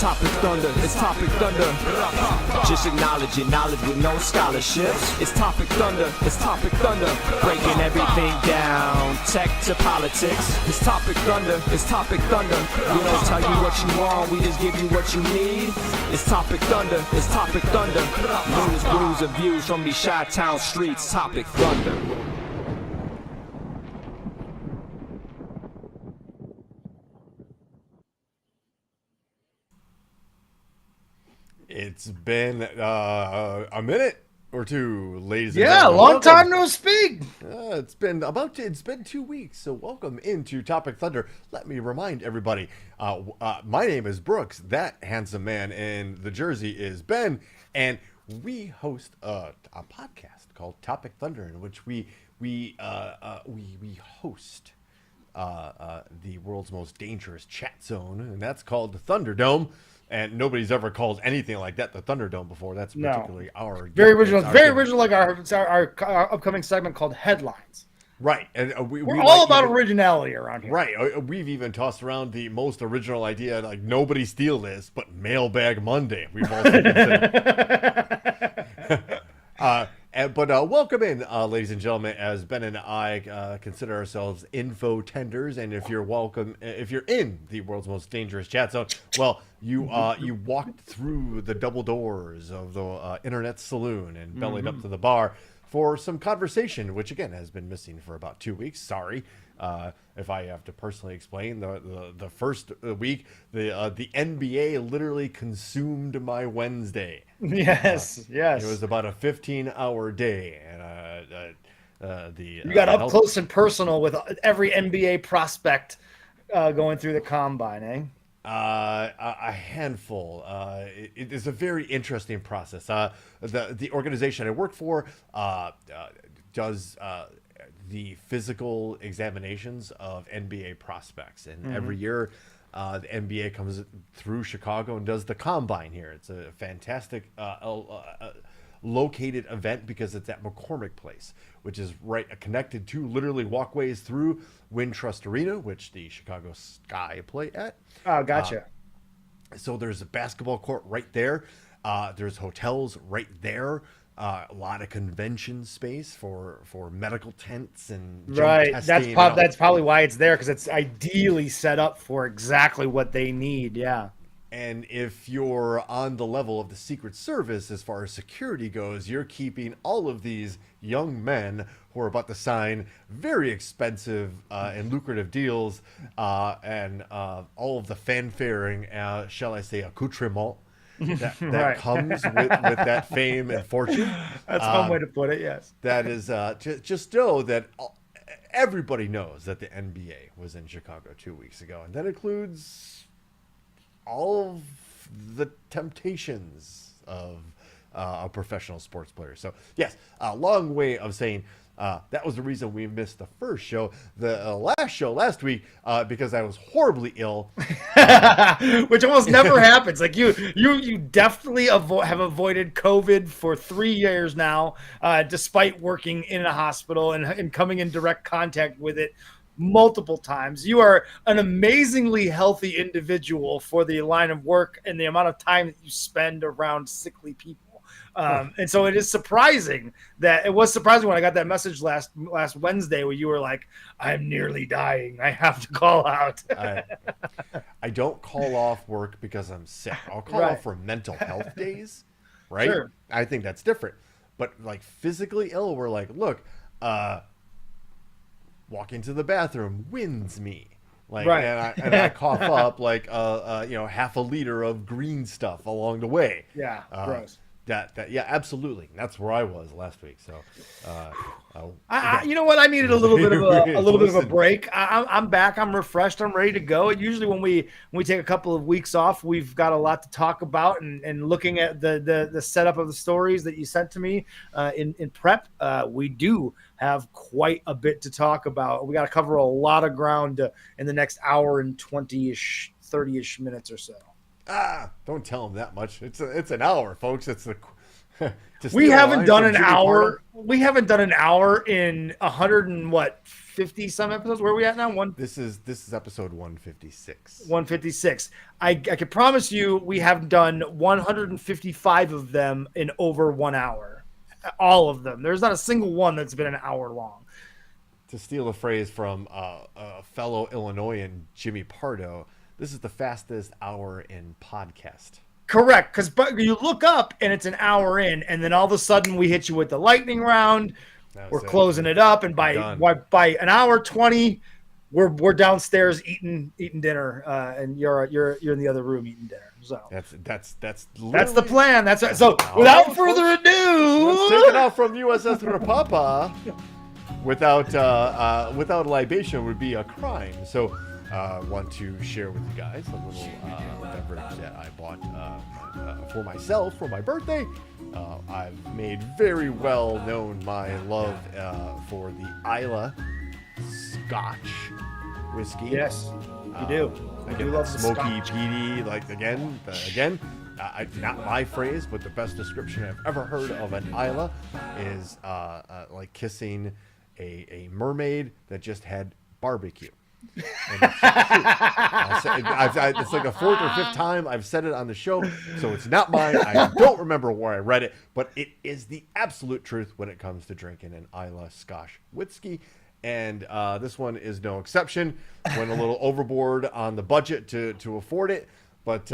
Topic Thunder, it's Topic Thunder. Just acknowledge it, knowledge with no scholarships. It's Topic Thunder, it's Topic Thunder. Breaking everything down, tech to politics. It's Topic Thunder, it's Topic Thunder. We don't tell you what you want, we just give you what you need. It's Topic Thunder, it's Topic Thunder. News, brews, and views from these Chi-Town streets. Topic Thunder. It's been a minute or two, ladies and gentlemen. Yeah, long time no speak. It's been 2 weeks, so welcome into Topic Thunder. Let me remind everybody, my name is Brooks. That handsome man in the jersey is Ben, and we host a podcast called Topic Thunder, in which we host the world's most dangerous chat zone, and that's called the Thunderdome. And nobody's ever called anything like that the Thunderdome before. That's particularly our very original. Very original, like our upcoming segment called Headlines. Right, and we're all about originality around here. Right, we've even tossed around the most original idea, like nobody steal this, but Mailbag Monday. We've also considered. But welcome in, ladies and gentlemen, as Ben and I consider ourselves info tenders. And if you're in the world's most dangerous chat zone, well, you walked through the double doors of the Internet Saloon and bellied up to the bar for some conversation, which again has been missing for about 2 weeks. Sorry. If I have to personally explain, the first week, the NBA literally consumed my Wednesday. Yes. It was about a 15-hour day, and you got up close and personal with every NBA prospect going through the combine, eh? A handful. It is a very interesting process. The organization I work for does the physical examinations of NBA prospects, and every year the NBA comes through Chicago and does the combine here. It's a fantastic located event because it's at McCormick Place, which is right connected to literally walkways through Wintrust Arena, which the Chicago Sky play at. Oh, gotcha. So there's a basketball court right there. There's hotels right there. A lot of convention space for medical tents and right. Testing. That's probably why it's there, because it's ideally set up for exactly what they need. Yeah. And if you're on the level of the Secret Service as far as security goes, you're keeping all of these young men who are about to sign very expensive and lucrative deals, and all of the fanfaring, shall I say, accoutrement that right. comes with that fame and fortune. That's one way to put it, yes. That is just know that everybody knows that the NBA was in Chicago 2 weeks ago, and that includes all of the temptations of a professional sports player. So yes, a long way of saying that was the reason we missed the first show, the last show last week, because I was horribly ill, which almost never happens. Like you definitely have avoided COVID for 3 years now, despite working in a hospital and coming in direct contact with it multiple times. You are an amazingly healthy individual for the line of work and the amount of time that you spend around sickly people. And so it was surprising when I got that message last Wednesday where you were like, I'm nearly dying. I have to call out. I don't call off work because I'm sick. I'll call off for mental health days, right? Sure. I think that's different. But like physically ill, we're like, look, walking to the bathroom wins me. Like, right. and I cough up like half a liter of green stuff along the way. Yeah, gross. Yeah, absolutely. That's where I was last week. So, you know what? I needed a little bit of a break. I'm back. I'm refreshed. I'm ready to go. Usually, when we take a couple of weeks off, we've got a lot to talk about. And looking at the setup of the stories that you sent to me in prep, we do have quite a bit to talk about. We got to cover a lot of ground in the next hour and 20-ish, 30-ish minutes or so. Don't tell them that much. It's an hour, folks. It's We haven't done an hour. We haven't done an hour in 150 some episodes. Where are we at now? This is episode 156. 156. I can promise you we have done 155 of them in over 1 hour. All of them. There's not a single one that's been an hour long. To steal a phrase from a fellow Illinoisan, Jimmy Pardo, this is the fastest hour in podcast. Correct, because you look up and it's an hour in, and then all of a sudden we hit you with the lightning round. We're closing it up, and by an hour 20, we're downstairs eating dinner, and you're in the other room eating dinner. So that's the plan. Without further ado, let's take it out from USS Rapapa. Without libation would be a crime. So. Want to share with you guys a little beverage that I bought for myself for my birthday. I've made very well known my love for the Islay Scotch whiskey. Yes, you do. I do love smoky, peaty. Not my phrase, but the best description I've ever heard of an Islay is like kissing a mermaid that just had barbecue. It's like the fourth or fifth time I've said it on the show, so it's not mine. I don't remember where I read it, but it is the absolute truth when it comes to drinking an Islay Scotch whiskey, and this one is no exception. Went a little overboard on the budget to afford it, but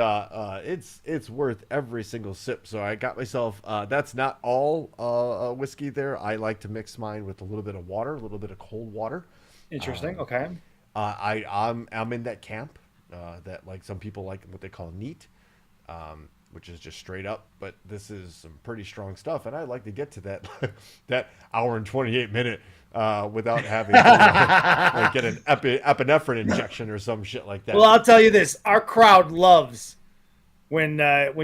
it's worth every single sip. So I got myself. That's not all whiskey there. I like to mix mine with a little bit of water, a little bit of cold water. Interesting. Okay. I'm in that camp that like some people like what they call neat, which is just straight up. But this is some pretty strong stuff, and I'd like to get to that hour and 28 minute without having to get an epinephrine injection or some shit like that. Well, I'll tell you this: our crowd loves when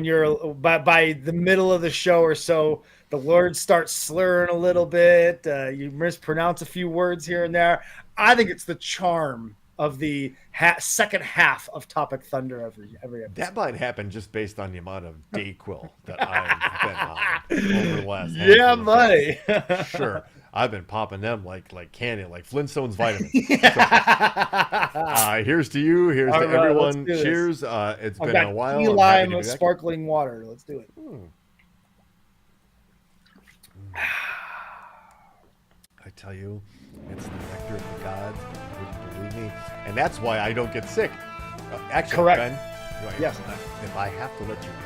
you're by the middle of the show or so. The words start slurring a little bit. You mispronounce a few words here and there. I think it's the charm of the second half of Topic Thunder every episode. That might happen just based on the amount of Dayquil that I've been on over the last buddy. Sure. I've been popping them like candy, like Flintstones vitamins. So, here's to you. Here's to everyone. Cheers. It's been a while. Key lime of sparkling water. Let's do it. I tell you, it's the nectar of the gods. Believe me, and that's why I don't get sick. Actually, correct. Ben, yes. If I have to let you know,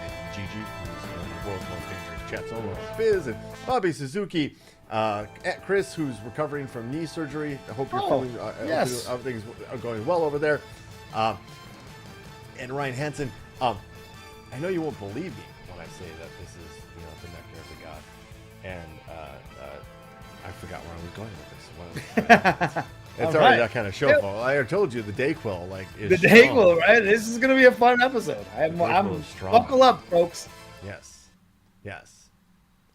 and Gigi, who's the world's most dangerous chat solo, Biz, and Bobby Suzuki, at Chris, who's recovering from knee surgery. I hope you're feeling. Yes. Everything's going well over there. And Ryan Hansen. I know you won't believe me when I say that this is, the nectar of the gods. And I forgot where I was going with this. It's already that kind of show. Yep. I told you the Dayquil, is the Dayquil, right? This is going to be a fun episode. I'm buckle up, folks. Yes.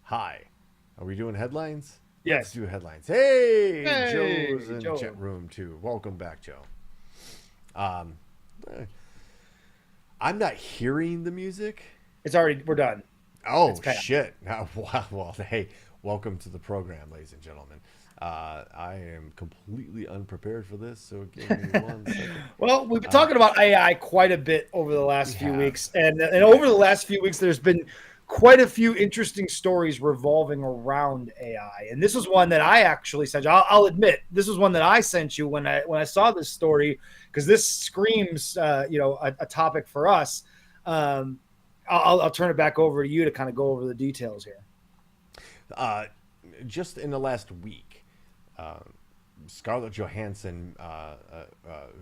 Hi. Are we doing headlines? Yes. Let's do headlines. Hey, Joe's in the chat room too. Welcome back, Joe. I'm not hearing the music. We're done. Oh, shit. Wow. Well, hey, welcome to the program, ladies and gentlemen. I am completely unprepared for this, so give me 1 second. Well, we've been talking about AI quite a bit over the last few weeks, and over the last few weeks, there's been quite a few interesting stories revolving around AI. And this was one that I actually sent you. I'll admit, this was one that I sent you when I saw this story, because this screams, a topic for us. I'll turn it back over to you to kind of go over the details here. Just in the last week, Scarlett Johansson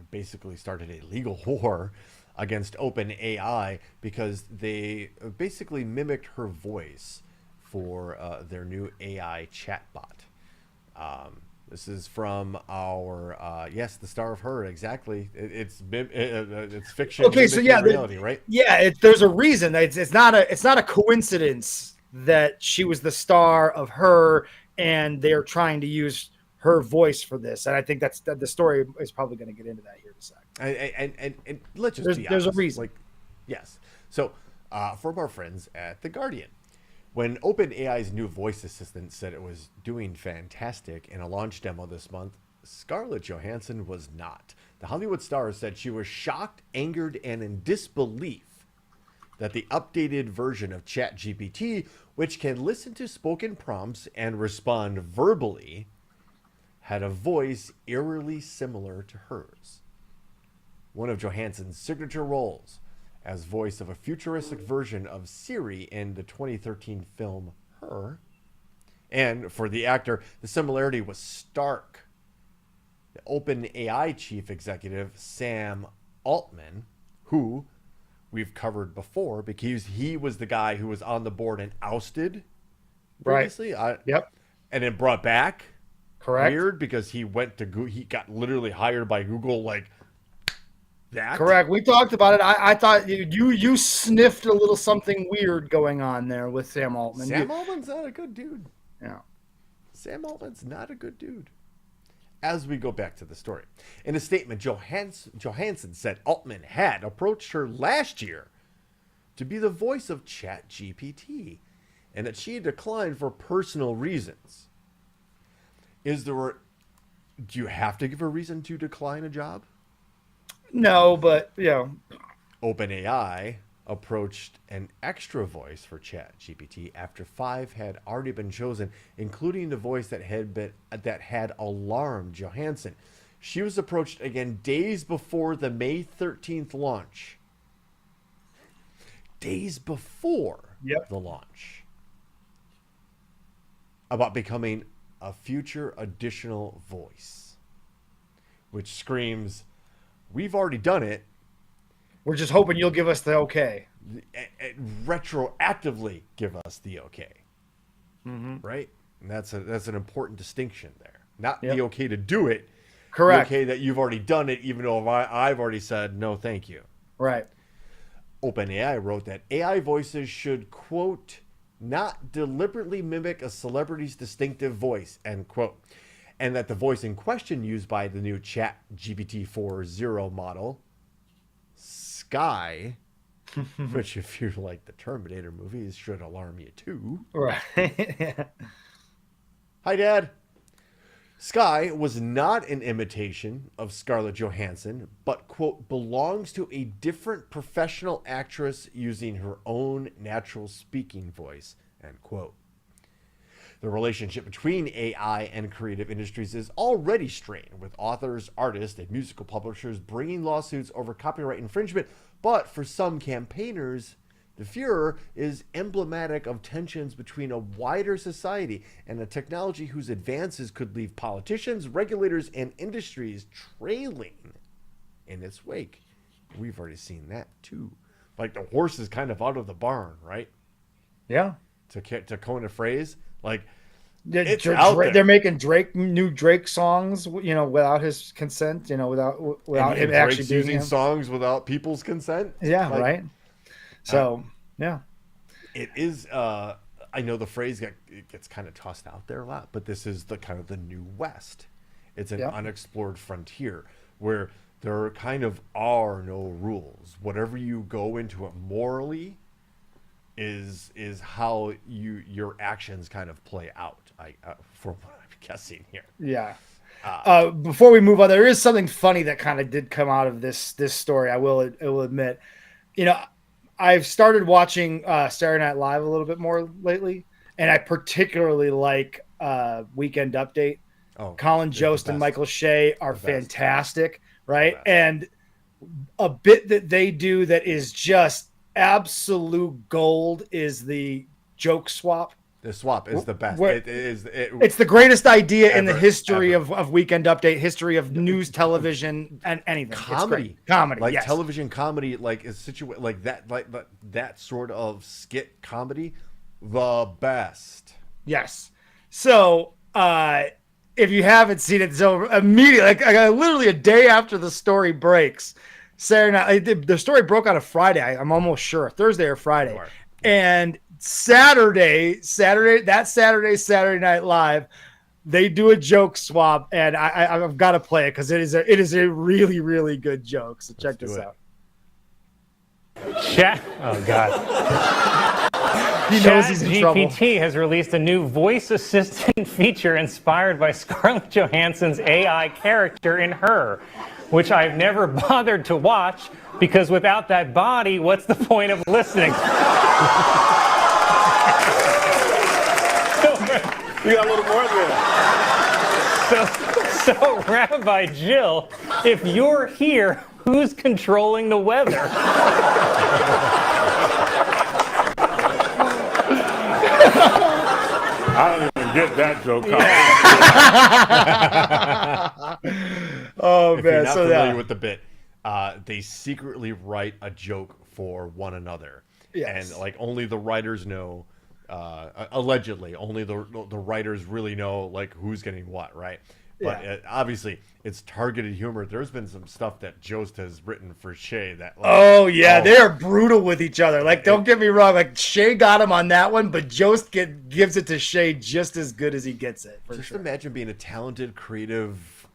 basically started a legal war against OpenAI because they basically mimicked her voice for their new AI chatbot. This is from our the star of Her. Exactly, it's fiction. Okay, so reality, right? Yeah, there's a reason. It's not a coincidence that she was the star of Her, and they're trying to use her voice for this. And I think that's the story is probably going to get into that here in a second. And let's just be honest. There's a reason. Yes. So from our friends at The Guardian, When OpenAI's new voice assistant said it was doing fantastic in a launch demo this month, Scarlett Johansson was not. The Hollywood star said she was shocked, angered, and in disbelief that the updated version of ChatGPT, which can listen to spoken prompts and respond verbally, had a voice eerily similar to hers. One of Johansson's signature roles as voice of a futuristic version of Siri in the 2013 film Her. And for the actor, the similarity was stark. The OpenAI chief executive, Sam Altman, who we've covered before because he was the guy who was on the board and ousted previously. Yep. And then brought back. Correct. Weird because he went to Google. He got literally hired by Google like that. Correct. We talked about it. I thought you sniffed a little something weird going on there with Sam Altman. Sam Altman's not a good dude. Yeah. Sam Altman's not a good dude. As we go back to the story. In a statement, Johansson said Altman had approached her last year to be the voice of ChatGPT and that she declined for personal reasons. Do you have to give a reason to decline a job? No, but OpenAI approached an extra voice for ChatGPT after 5 had already been chosen, including the voice that had alarmed Johansson. She was approached again days before the May 13th launch. Days before the launch. About becoming a future additional voice. Which screams, we've already done it. We're just hoping you'll give us the okay. Retroactively give us the okay. Mm-hmm. Right? And that's an important distinction there. Not the okay to do it. Correct. The okay that you've already done it, even though I've already said no thank you. Right. OpenAI wrote that AI voices should, quote, not deliberately mimic a celebrity's distinctive voice, end quote. And that the voice in question used by the new ChatGPT 4.0 model, Sky, which if you like the Terminator movies should alarm you too. Right. Hi, Dad. Sky was not an imitation of Scarlett Johansson, but, quote, belongs to a different professional actress using her own natural speaking voice, end quote. The relationship between AI and creative industries is already strained, with authors, artists, and musical publishers bringing lawsuits over copyright infringement. But for some campaigners, the furor is emblematic of tensions between a wider society and a technology whose advances could leave politicians, regulators, and industries trailing in its wake. We've already seen that too. Like the horse is kind of out of the barn, right? Yeah. To coin a phrase, like it's out there. They're making new Drake songs, without his consent, without him actually being using songs without people's consent. Yeah, right. So, yeah. It is, I know the phrase gets kind of tossed out there a lot, but this is the kind of the new West. It's an unexplored frontier where there kind of are no rules. Whatever you go into it morally is how your actions kind of play out, for what I'm guessing here. Yeah. Before we move on, there is something funny that kind of did come out of this story. I will admit, I've started watching Saturday Night Live a little bit more lately, and I particularly like Weekend Update. Colin Jost and Michael Shea are fantastic, right? And a bit that they do that is just absolute gold is the joke swap. The swap is the best. It's the greatest idea in the history of Weekend Update, history of news, television, and anything. Comedy, like television comedy, like is situated like that sort of skit comedy, the best. Yes. So if you haven't seen it, so immediately, literally a day after the story breaks, Saturday night, the story broke on a Friday. I'm almost sure Thursday or Friday, and Saturday Night Live, they do a joke swap, and I've got to play it because it is a really, really good joke. So check this out. Chat. Oh God. He knows he's in trouble. ChatGPT has released a new voice assistant feature inspired by Scarlett Johansson's AI character in Her, which I've never bothered to watch because without that body, what's the point of listening? You got a little more there. So, Rabbi Jill, if you're here, who's controlling the weather? I don't even get that joke. Oh If you're man, not so familiar with the bit, they secretly write a joke for one another, Yes. and like only the writers know. Allegedly, only the writers really know like who's getting what, right? But Yeah. Obviously, it's targeted humor. There's been some stuff that Jost has written for Shay that. Like, Oh yeah, they are brutal with each other. Like, don't get me wrong. Like, Shay got him on that one, but Jost gives it to Shay just as good as he gets it. For Just sure. imagine being a talented, creative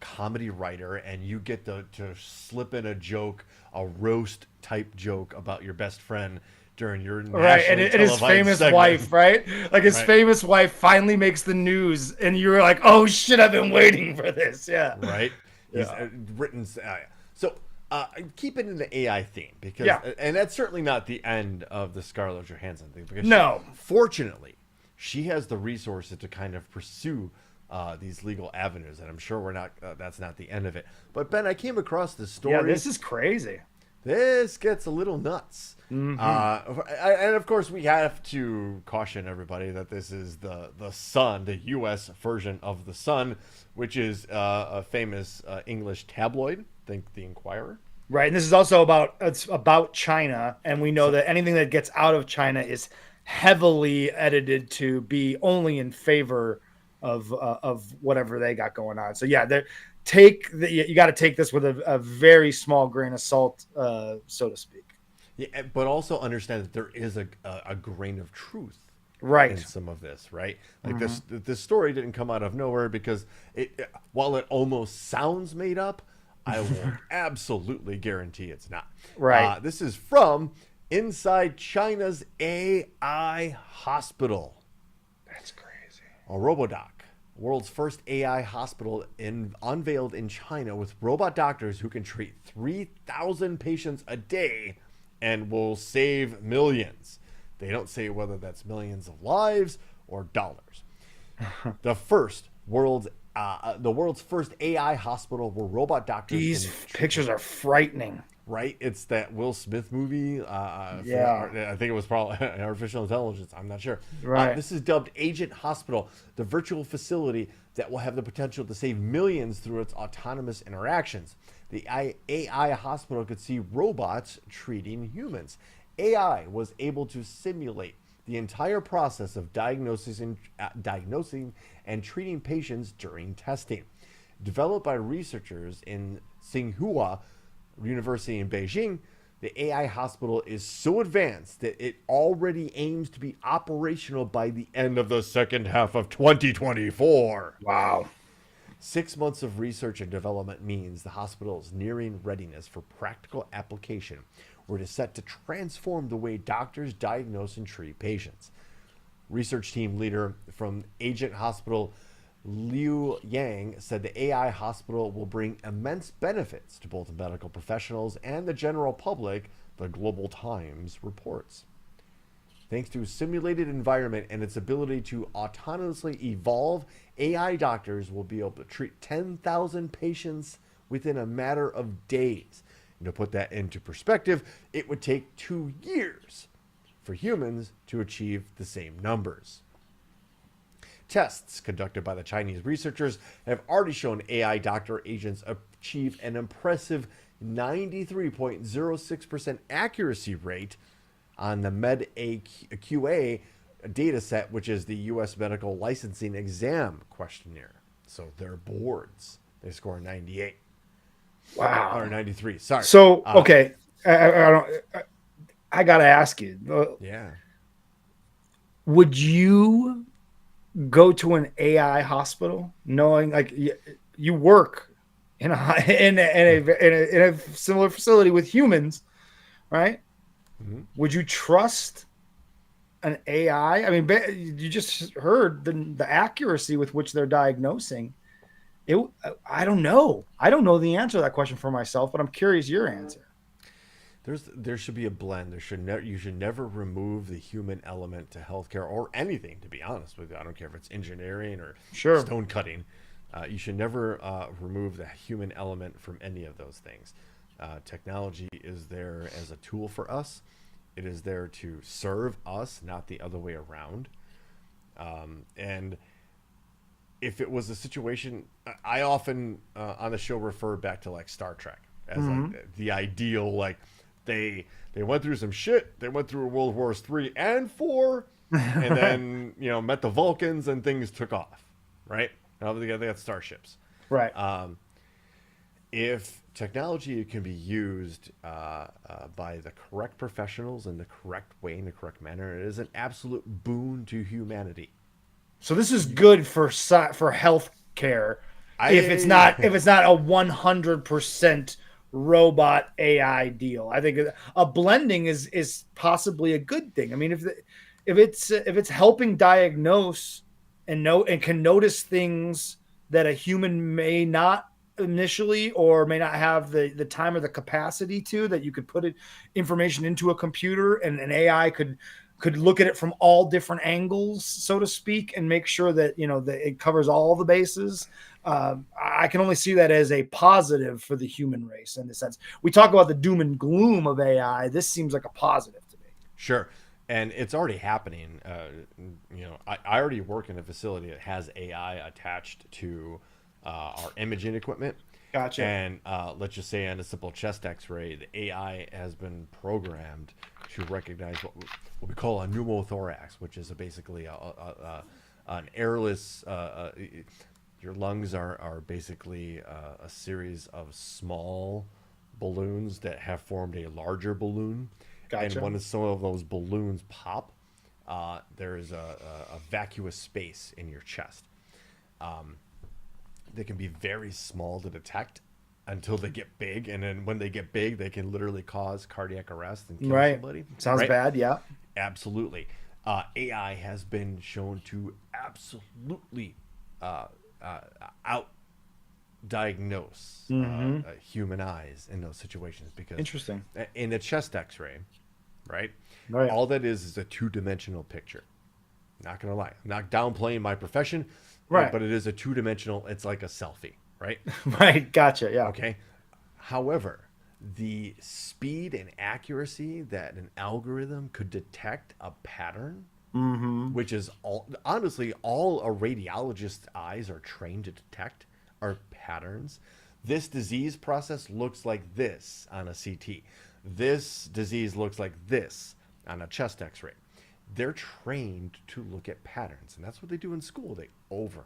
comedy writer, and you get to slip in a joke, a roast type joke about your best friend during your Right, and his televised famous segment. wife, right? Like his Right. famous wife finally makes the news, and you're like, "Oh shit, I've been waiting for this." Yeah, Right? He's Yeah. written. So keep it in the AI theme because, Yeah. and that's certainly not the end of the Scarlett Johansson thing. Because No. fortunately, she has the resources to kind of pursue these legal avenues, and I'm sure we're not. That's not the end of it. But Ben, I came across this story. yeah, this is crazy. This gets a little nuts. Mm-hmm. And of course, we have to caution everybody that this is the Sun, the U.S. version of the Sun, which is a famous English tabloid. Think the Inquirer. Right, and this is also about China, and we know that anything that gets out of China is heavily edited to be only in favor of whatever they got going on. So yeah, you got to take this with a very small grain of salt, so to speak. Yeah, but also understand that there is a grain of truth Right. in some of this, right? Like this story didn't come out of nowhere because while it almost sounds made up, I will absolutely guarantee it's not. Right. This is from inside China's AI hospital. That's crazy. A RoboDoc, world's first AI hospital unveiled in China with robot doctors who can treat 3,000 patients a day and will save millions. They don't say whether that's millions of lives or dollars. The world's first AI hospital where robot doctors. These pictures are frightening. Right, it's that Will Smith movie. Yeah. I think it was probably Artificial Intelligence. I'm not sure. Right. This is dubbed Agent Hospital, the virtual facility that will have the potential to save millions through its autonomous interactions. The AI hospital could see robots treating humans. AI was able to simulate the entire process of diagnosing and treating patients during testing. Developed by researchers in Tsinghua University in Beijing, the AI hospital is so advanced that it already aims to be operational by the end of the second half of 2024. Wow. 6 months of research and development means the hospital is nearing readiness for practical application, where it is set to transform the way doctors diagnose and treat patients. Research team leader from Agent Hospital, Liu Yang, said the AI hospital will bring immense benefits to both medical professionals and the general public, the Global Times reports. Thanks to a simulated environment and its ability to autonomously evolve, AI doctors will be able to treat 10,000 patients within a matter of days. And to put that into perspective, it would take 2 years for humans to achieve the same numbers. Tests conducted by the Chinese researchers have already shown AI doctor agents achieve an impressive 93.06% accuracy rate on the Med-AQA data set, which is the U.S. medical licensing exam questionnaire. So their boards, they score 98. Wow. Or 93, sorry. So, okay. I got to ask you. Yeah. Would you go to an AI hospital knowing like you work in a similar facility with humans, right? Mm-hmm. Would you trust an AI? I mean, you just heard the accuracy with which they're diagnosing. It, I don't know. I don't know the answer to that question for myself, but I'm curious your answer. There should be a blend. You should never remove the human element to healthcare or anything. To be honest with you, I don't care if it's engineering or Sure. stone cutting. You should never remove the human element from any of those things. Technology is there as a tool for us. It is there to serve us, not the other way around. And if it was a situation, I often on the show refer back to like Star Trek as like the ideal, like they went through some shit. They went through World Wars 3 and 4, and then met the Vulcans and things took off, right? Now they got starships, Right. If technology can be used by the correct professionals in the correct way, in the correct manner, it is an absolute boon to humanity. So this is good for health care. If it's not a 100% robot AI deal, I think a blending is possibly a good thing. I mean, if it's helping diagnose and can notice things that a human may not initially or may not have the time or the capacity to, that you could put information into a computer and an AI could look at it from all different angles, so to speak, and make sure that that it covers all the bases. I can only see that as a positive for the human race in the sense. We talk about the doom and gloom of AI. This seems like a positive to me. Sure. And it's already happening. I already work in a facility that has AI attached to our imaging equipment. Gotcha. And let's just say on a simple chest X-ray, the AI has been programmed to recognize what we call a pneumothorax, which is basically an airless. Your lungs are basically a series of small balloons that have formed a larger balloon. Gotcha. And when some of those balloons pop, there is a vacuous space in your chest. They can be very small to detect until they get big, and then when they get big, they can literally cause cardiac arrest and kill somebody. Sounds right? bad. Yeah. Absolutely. AI has been shown to absolutely out diagnose human eyes in those situations, because Interesting. in a chest X-ray, right? Right. All that is a two-dimensional picture. Not gonna lie, I'm not downplaying my profession, Right. But it is a two-dimensional. It's like a selfie, right? Right. Gotcha. Yeah. Okay. However, the speed and accuracy that an algorithm could detect a pattern, which is honestly all a radiologist's eyes are trained to detect, are patterns. This disease process looks like this on a CT. This disease looks like this on a chest X-ray. They're trained to look at patterns, and that's what they do in school. They over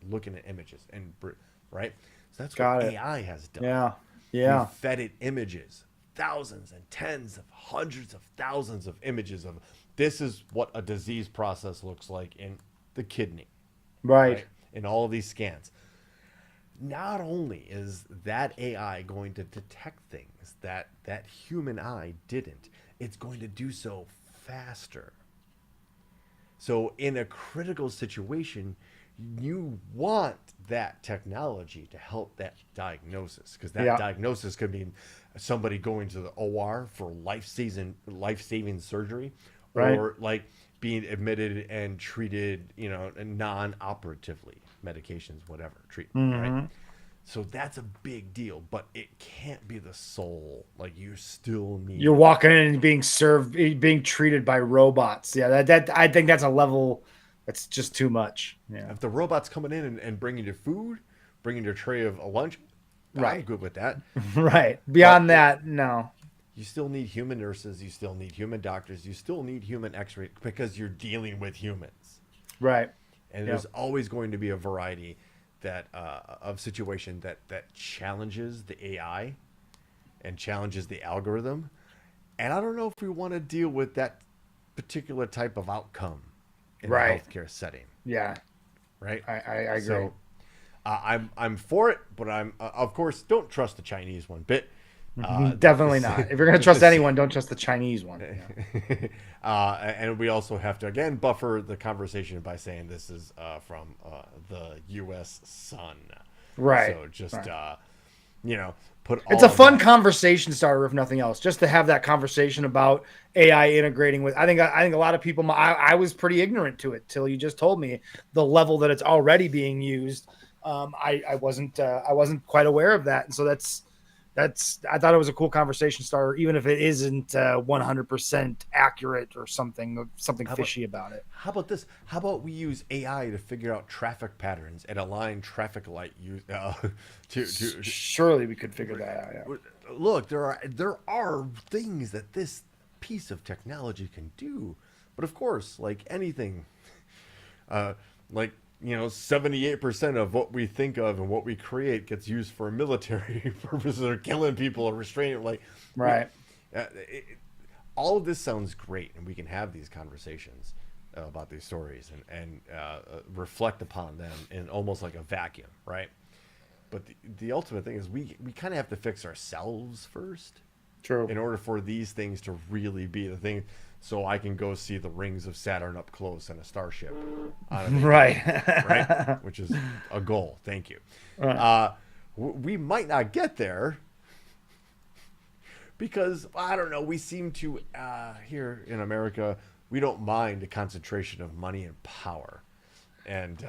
looking at images and right. So that's Got what it. AI has done. Yeah. Yeah. We fed it images, thousands and tens of hundreds of thousands of images of this is what a disease process looks like in the kidney, Right. in all of these scans. Not only is that AI going to detect things that human eye didn't, it's going to do so faster. So in a critical situation, you want that technology to help that diagnosis, because that diagnosis could mean somebody going to the OR for life-saving surgery, Right. or like being admitted and treated, non-operatively, medications, whatever, treatment, right? So that's a big deal, but it can't be the sole. Like, you still need. You're walking in and being treated by robots. Yeah, that I think that's a level that's just too much. Yeah. If the robot's coming in and bringing you food, bringing your tray of a lunch, I'm Right. good with that. Right. Beyond that, no. You still need human nurses. You still need human doctors. You still need human X-ray, because you're dealing with humans. Right. And there's always going to be a variety of situation that challenges the AI and challenges the algorithm. And I don't know if we want to deal with that particular type of outcome in a healthcare setting. Yeah. Right. I agree. So I'm for it, but I'm of course don't trust the Chinese one bit, Definitely not. If you're going to trust anyone, don't trust the Chinese one. And we also have to again buffer the conversation by saying this is from the U.S. Sun, Right. So just right. put. It's a fun conversation starter, if nothing else, just to have that conversation about AI integrating with. I think a lot of people. I was pretty ignorant to it till you just told me the level that it's already being used. I wasn't quite aware of that, and so that's I thought it was a cool conversation starter, even if it isn't 100% accurate or something fishy about it. How about this? How about we use AI to figure out traffic patterns and align traffic light use Surely we could figure that out. Yeah. Look, there are things that this piece of technology can do, but of course, like anything, 78% of what we think of and what we create gets used for military purposes or killing people or restraining. Right. All of this sounds great, and we can have these conversations about these stories and reflect upon them in almost like a vacuum, right? But the ultimate thing is we kind of have to fix ourselves first. True. In order for these things to really be the thing, so I can go see the rings of Saturn up close in a starship. Right? Which is a goal. Thank you. Right. We might not get there because, I don't know, we seem to, here in America, we don't mind the concentration of money and power. And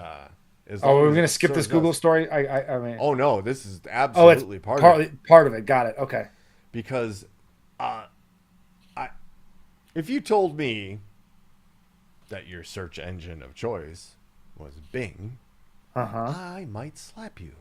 we're going to skip this Google story? I mean... Oh, no, this is absolutely part of it. Got it. Okay. Because if you told me that your search engine of choice was Bing, I might slap you.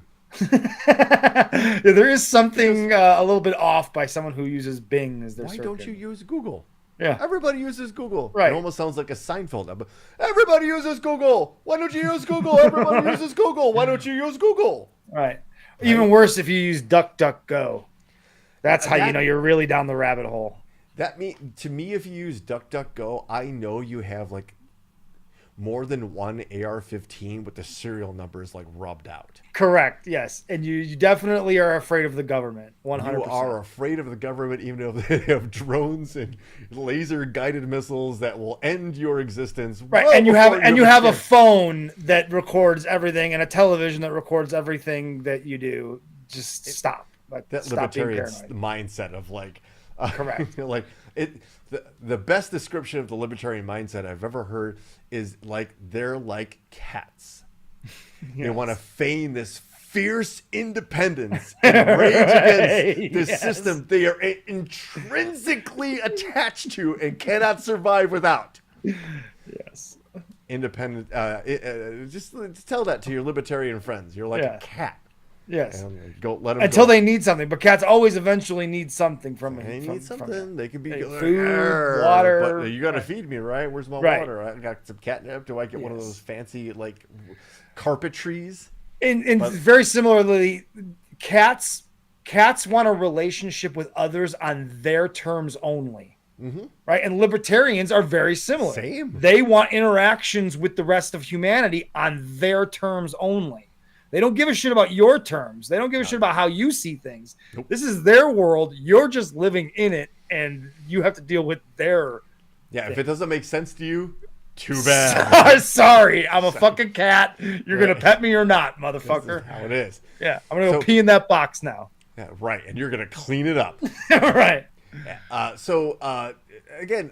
Yeah, there is something a little bit off by someone who uses Bing as their search engine. Why don't you use Google? Yeah. Everybody uses Google. Right. It almost sounds like a Seinfeld. Everybody uses Google. Why don't you use Google? Everybody uses Google. Why don't you use Google? Right. Even worse if you use DuckDuckGo. That's how you know you're really down the rabbit hole. To me, if you use DuckDuckGo, I know you have like more than one AR-15 with the serial numbers like rubbed out. Correct. Yes, and you definitely are afraid of the government. 100%. You are afraid of the government, even if they have drones and laser guided missiles that will end your existence. Right, and you have a phone that records everything and a television that records everything that you do. Just stop. That libertarian mindset of correct. The best description of the libertarian mindset I've ever heard is they're like cats. Yes. They want to feign this fierce independence and rage against this system they are intrinsically attached to and cannot survive without. Yes. Independent. Just tell that to your libertarian friends. You're like a cat. Yes. And go let them until they need something, but cats always eventually need something from it. They need something. They can be food, water. But you got to feed me, right? Where's my water? I got some catnip. Do I get one of those fancy carpet trees? And very similarly, cats want a relationship with others on their terms only. Mm-hmm. Right? And libertarians are very similar. Same. They want interactions with the rest of humanity on their terms only. They don't give a shit about your terms. They don't give a shit about how you see things. Nope. This is their world. You're just living in it, and you have to deal with their thing. If it doesn't make sense to you, too bad. Sorry, I'm a fucking cat. You're going to pet me or not, motherfucker. This is how it is. Yeah, I'm going to go pee in that box now. Yeah, right, and you're going to clean it up. Right. Again,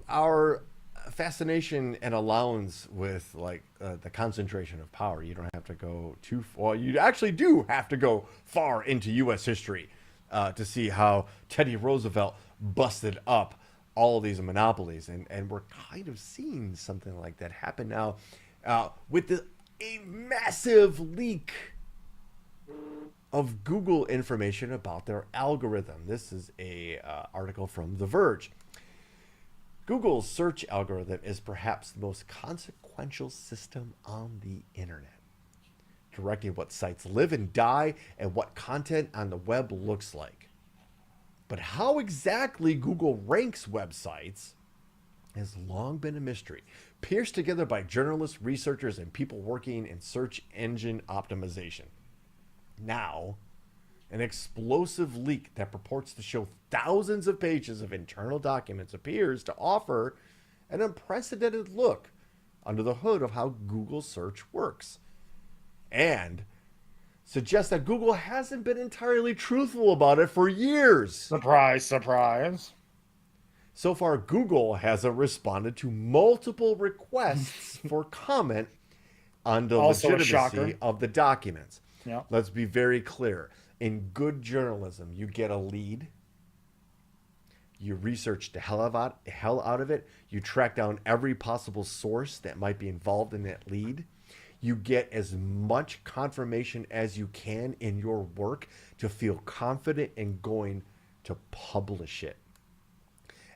our fascination and allowance with the concentration of power. You don't have to go too far. You actually do have to go far into U.S. history to see how Teddy Roosevelt busted up all of these monopolies, and we're kind of seeing something like that happen now with a massive leak of Google information about their algorithm. This is a article from The Verge. Google's search algorithm is perhaps the most consequential system on the internet, directing what sites live and die and what content on the web looks like. But how exactly Google ranks websites has long been a mystery, pierced together by journalists, researchers, and people working in search engine optimization. Now, an explosive leak that purports to show thousands of pages of internal documents appears to offer an unprecedented look under the hood of how Google search works, and suggests that Google hasn't been entirely truthful about it for years. Surprise, surprise. So far, Google hasn't responded to multiple requests for comment on the Also a legitimacy shocker. of the documents. Yeah. Let's be very clear. In good journalism, you get a lead, you research the hell out of it, you track down every possible source that might be involved in that lead, you get as much confirmation as you can in your work to feel confident in going to publish it.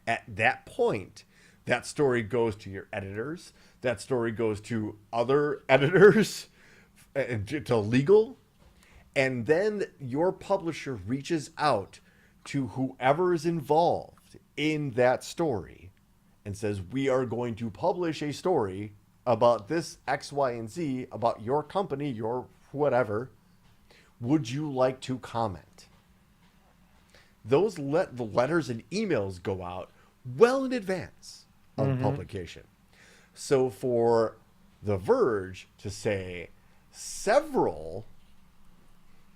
At that point, that story goes to your editors, that story goes to other editors, and to legal, and then your publisher reaches out to whoever is involved in that story and says, we are going to publish a story about this X, Y, and Z, about your company, your whatever. Would you like to comment? The letters and emails go out well in advance of publication. So for The Verge to say several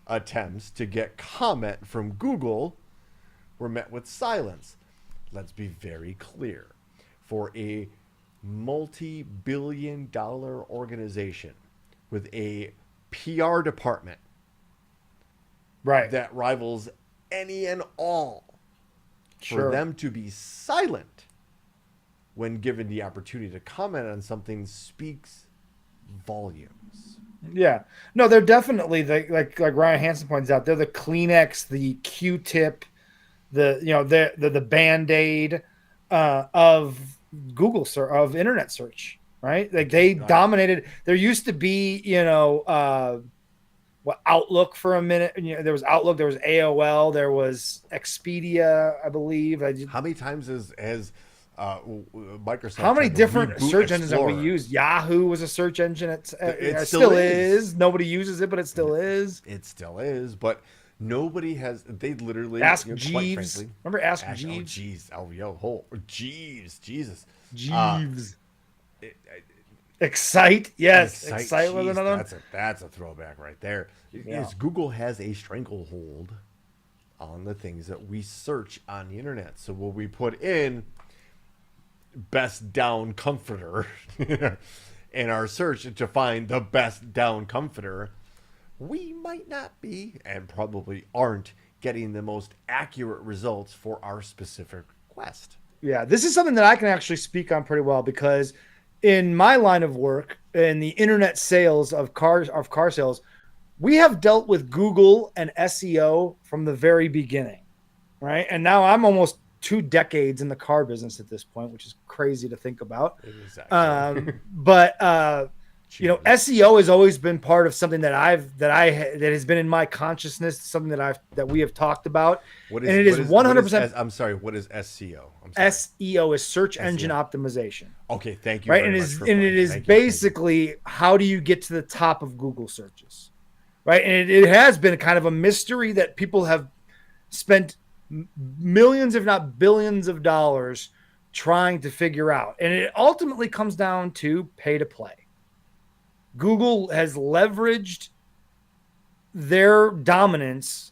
attempts to get comment from Google were met with silence. Let's be very clear. For a multi-billion-dollar organization with a PR department that rivals any and all, for them to be silent when given the opportunity to comment on something speaks volumes. Yeah. No, they're definitely like Ryan Hansen points out, they're the Kleenex, the Q-tip, the Band-Aid of Google of internet search, right? Like they dominated. There used to be, Outlook for a minute. There was Outlook, there was AOL, there was Expedia, I believe. How many times has Microsoft? How many different reboot search engines have we Explorer? used? Yahoo was a search engine. It still still is. is. Nobody uses it, but it still is. It still is, but nobody has. They literally Ask quite Jeeves. frankly, Remember Ask Oh, Jeeves? Jeeves. Oh, yo, Jeeves. Jesus. Jeeves. Excite. Yes. Excite was Jeez, another one. That's a throwback right there. Yeah. Yes, Google has a stranglehold on the things that we search on the internet. So when we put in best down comforter in our search to find the best down comforter, we might not be, and probably aren't, getting the most accurate results for our specific request. Yeah, this is something that I can actually speak on pretty well because in my line of work, in the internet sales of car sales, we have dealt with Google and SEO from the very beginning, right? And now I'm almost 2 decades in the car business at this point, which is crazy to think about. It is actually. SEO has always been part of something that has been in my consciousness, something that we have talked about. What and it is 100%. I'm sorry. What is SEO? I'm sorry. SEO is search engine optimization. Okay, thank you. Right, very and much for it is thank you. basically how do you get to the top of Google searches, right? And it has been kind of a mystery that people have spent millions, if not billions, of dollars trying to figure out, and it ultimately comes down to pay to play. Google has leveraged their dominance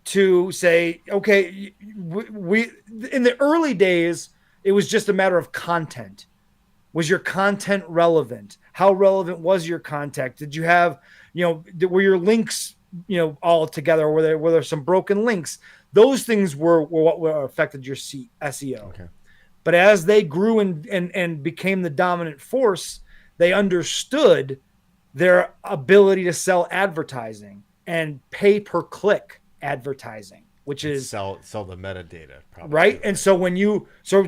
to say, okay, we in the early days, it was just a matter of content. Was your content relevant? How relevant was your content? Did you have, were your links, all together? Or were there some broken links? Those things were what affected your SEO. Okay. But as they grew and became the dominant force, they understood their ability to sell advertising and pay per click advertising, which is sell the metadata, probably. Right. And so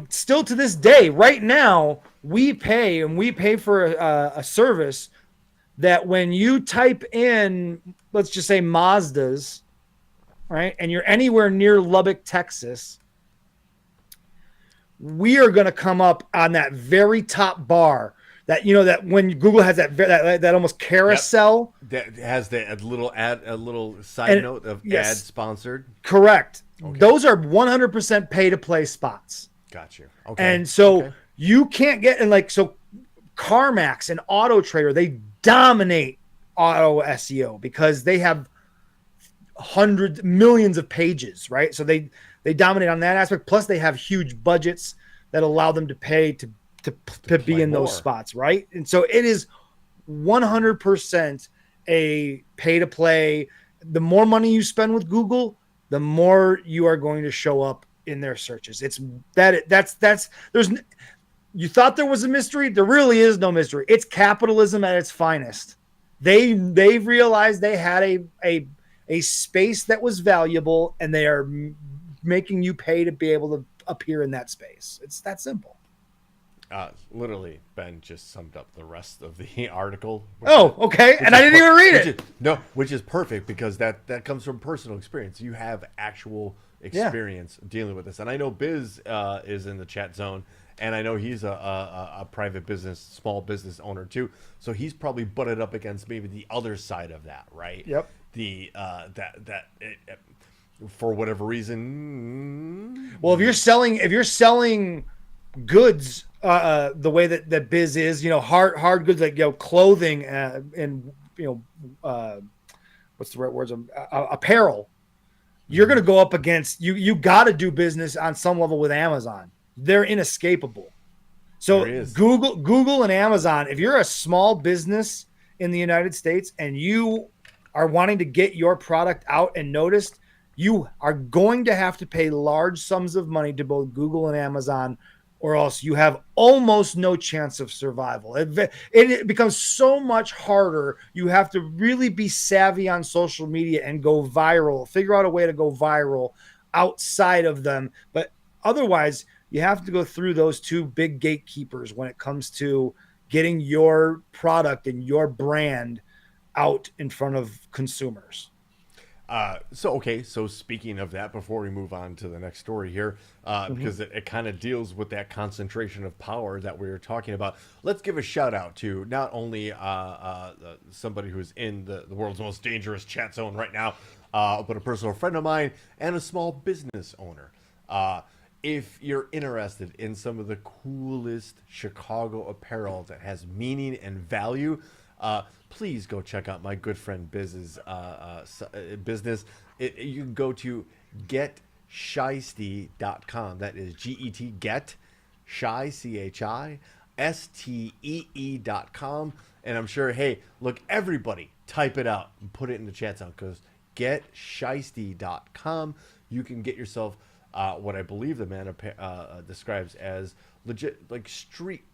still to this day, right now, we pay for a service that when you type in, let's just say Mazdas, right, and you're anywhere near Lubbock, Texas, we are going to come up on that very top bar that that when Google has that almost carousel. That has a little side note of yes, ad sponsored. Correct. Okay. Those are 100% pay to play spots. Got you. Okay. And so you can't get CarMax and Auto Trader, they dominate auto SEO because they have hundreds, millions of pages, right? So they dominate on that aspect. Plus, they have huge budgets that allow them to pay to be in those spots, right? And so it is 100% a pay to play. The more money you spend with Google, the more you are going to show up in their searches. You thought there was a mystery. There really is no mystery. It's capitalism at its finest. They've realized they had a space that was valuable, and they are making you pay to be able to appear in that space. It's that simple. Literally, Ben just summed up the rest of the article. Okay. And I didn't even read it. Which is perfect because that comes from personal experience. You have actual experience dealing with this. And I know Biz is in the chat zone, and I know he's a private business, small business owner too. So he's probably butted up against maybe the other side of that, right? Yep. For whatever reason. Well, if you're selling goods the way that Biz is, hard goods like clothing and what's the right words, apparel, you're going to go up against you got to do business on some level with Amazon. They're inescapable. So Google and Amazon, if you're a small business in the United States and you are wanting to get your product out and noticed, you are going to have to pay large sums of money to both Google and Amazon, or else you have almost no chance of survival. It becomes so much harder. You have to really be savvy on social media and go viral, figure out a way to go viral outside of them. But otherwise, you have to go through those two big gatekeepers when it comes to getting your product and your brand out in front of consumers. So speaking of that, before we move on to the next story here, because it kind of deals with that concentration of power that we were talking about, let's give a shout out to not only somebody who's in the world's most dangerous chat zone right now, but a personal friend of mine and a small business owner. If you're interested in some of the coolest Chicago apparel that has meaning and value, please go check out my good friend Biz's business. You can go to GetShysty.com. That is GET, Shy, CHISTEE.com. And I'm sure, hey, look, everybody, type it out and put it in the chat zone, because GetShysty.com. You can get yourself what I believe the man describes as legit, like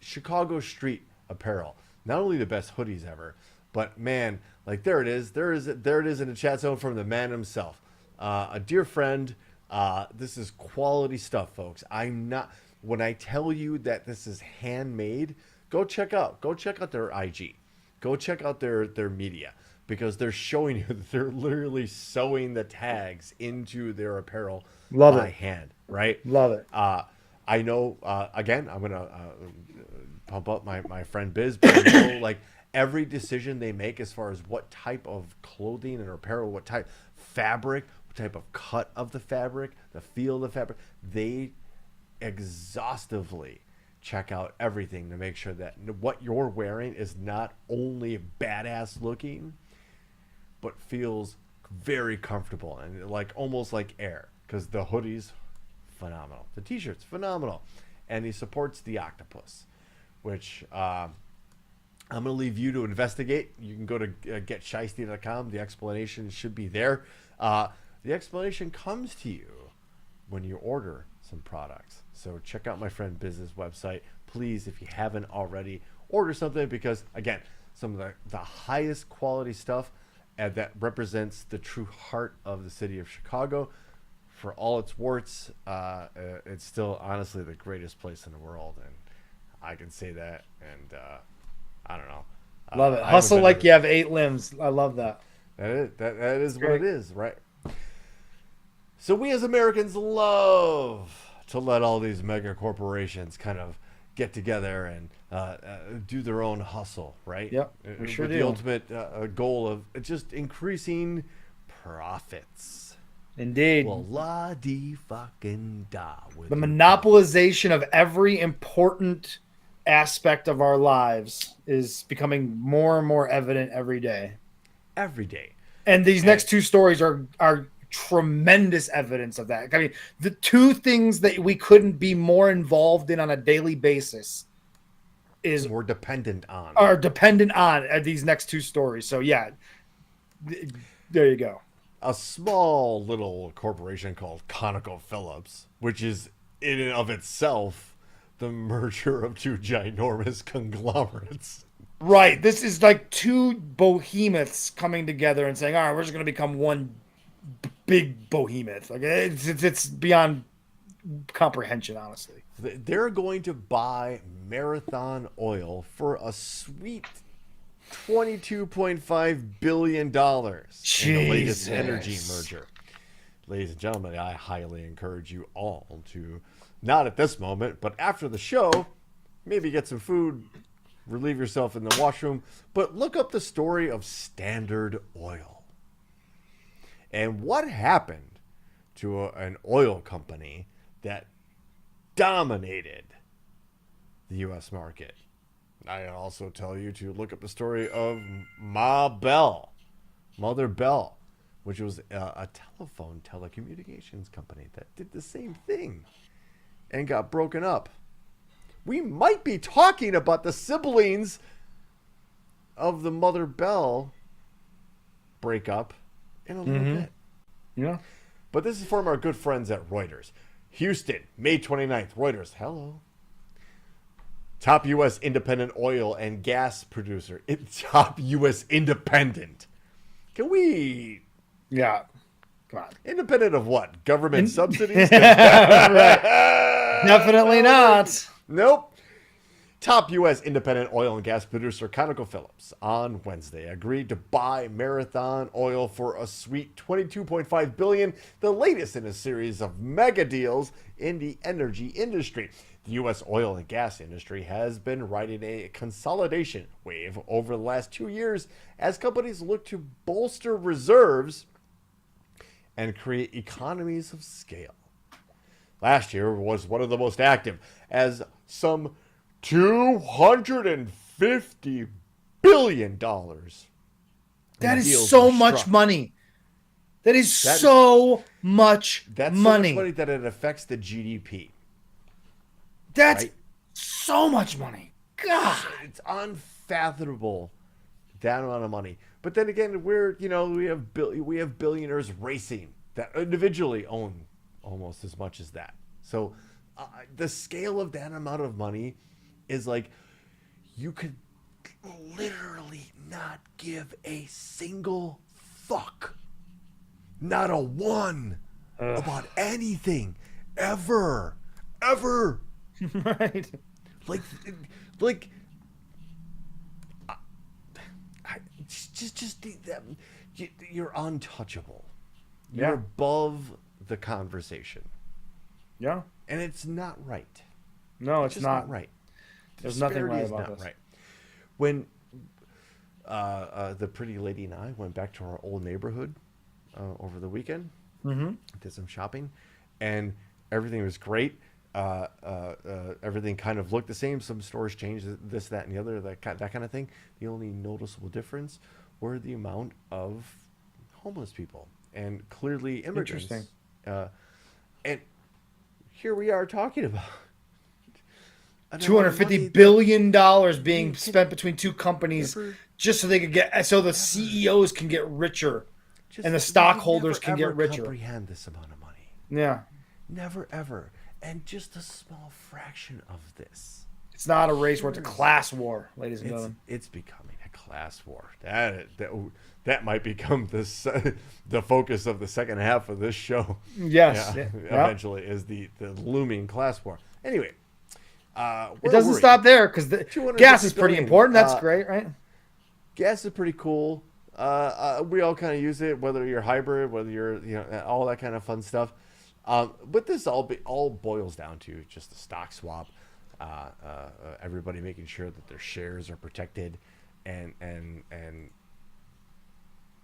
Chicago street apparel. Not only the best hoodies ever, but man, like there it is in the chat zone from the man himself, a dear friend. This is quality stuff, folks. When I tell you that this is handmade, go check out their IG, go check out their media, because they're showing you that they're literally sewing the tags into their apparel by hand, right? Love it. I know, again, I'm going to pump up my friend Biz, but I know, like, every decision they make as far as what type of clothing and apparel, what type fabric, what type of cut of the fabric, the feel of the fabric, they exhaustively check out everything to make sure that what you're wearing is not only badass looking, but feels very comfortable and like almost like air. Because the hoodies, phenomenal. The t-shirts, phenomenal. And he supports the octopus, which I'm going to leave you to investigate. You can go to getshysty.com. The explanation should be there. The explanation comes to you when you order some products. So check out my friend Biz's website. Please, if you haven't already, order something, because, again, some of the highest quality stuff that represents the true heart of the city of Chicago. For all its warts, it's still honestly the greatest place in the world, and I can say that. And I don't know. Love it. Hustle like you have 8 limbs. I love that. That is what it is, right? So we as Americans love to let all these mega corporations kind of get together and do their own hustle, right? Yep, we sure with do. the ultimate goal of just increasing profits. Indeed. Well, la di fucking da. With The your monopolization of every important aspect of our lives is becoming more and more evident every day. every day. And these next two stories are tremendous evidence of that. I mean, the two things that we couldn't be more involved in on a daily basis We're dependent on. are dependent on these next two stories. So yeah, there you go. A small little corporation called ConocoPhillips, which is in and of itself the merger of two ginormous conglomerates. Right. This is like two behemoths coming together and saying, all right, we're just going to become one big behemoth. Like it's beyond comprehension, honestly. They're going to buy Marathon Oil for a sweet $22.5 billion in the latest energy merger. Ladies and gentlemen, I highly encourage you all to, not at this moment, but after the show, maybe get some food, relieve yourself in the washroom, but look up the story of Standard Oil. And what happened to an oil company that dominated the U.S. market? I also tell you to look up the story of Mother Bell, which was a telecommunications company that did the same thing and got broken up. We might be talking about the siblings of the Mother Bell breakup in a little bit. Yeah. But this is from our good friends at Reuters. Houston, May 29th. Reuters, hello. Top U.S. independent oil and gas producer. Top U.S. independent. Can we... Yeah. Come on. Independent of what? Government subsidies? Right. Definitely not. Nope. Top U.S. independent oil and gas producer ConocoPhillips on Wednesday agreed to buy Marathon Oil for a sweet $22.5 billion, the latest in a series of mega deals in the energy industry. The U.S. oil and gas industry has been riding a consolidation wave over the last 2 years as companies look to bolster reserves and create economies of scale. Last year was one of the most active, as some $250 billion. That is so much money. That is so much money. That's so much money that it affects the GDP. That's right? so much money. God. It's unfathomable, that amount of money. But then again, we have billionaires racing that individually own almost as much as that. So the scale of that amount of money is like, you could literally not give a single fuck, not a one, about anything ever. Right. Like you're untouchable. You're Yeah. above the conversation. Yeah. And it's not right. No, it's just not. right. There's nothing Disparity right is about not this. right. When the pretty lady and I went back to our old neighborhood over the weekend, did some shopping, and everything was great. Everything kind of looked the same. Some stores changed this, that, and the other, that kind of thing. The only noticeable difference were the amount of homeless people and clearly immigrants. Interesting. And here we are talking about $250 billion being spent between two companies just so they could so the CEOs can get richer and the stockholders can get richer. Comprehend this amount of money. Yeah. Never ever. And just a small fraction of this. It's not a race war, it's a class war, ladies and gentlemen. It's becoming a class war. That might become the focus of the second half of this show. Yes. Yeah, Yeah. eventually is the looming class war. Anyway, It doesn't stop there because the gas is pretty billion. important. That's great, right? Gas is pretty cool. We all kind of use it, whether you're hybrid, whether you're all that kind of fun stuff. But this all boils down to just a stock swap. everybody making sure that their shares are protected, and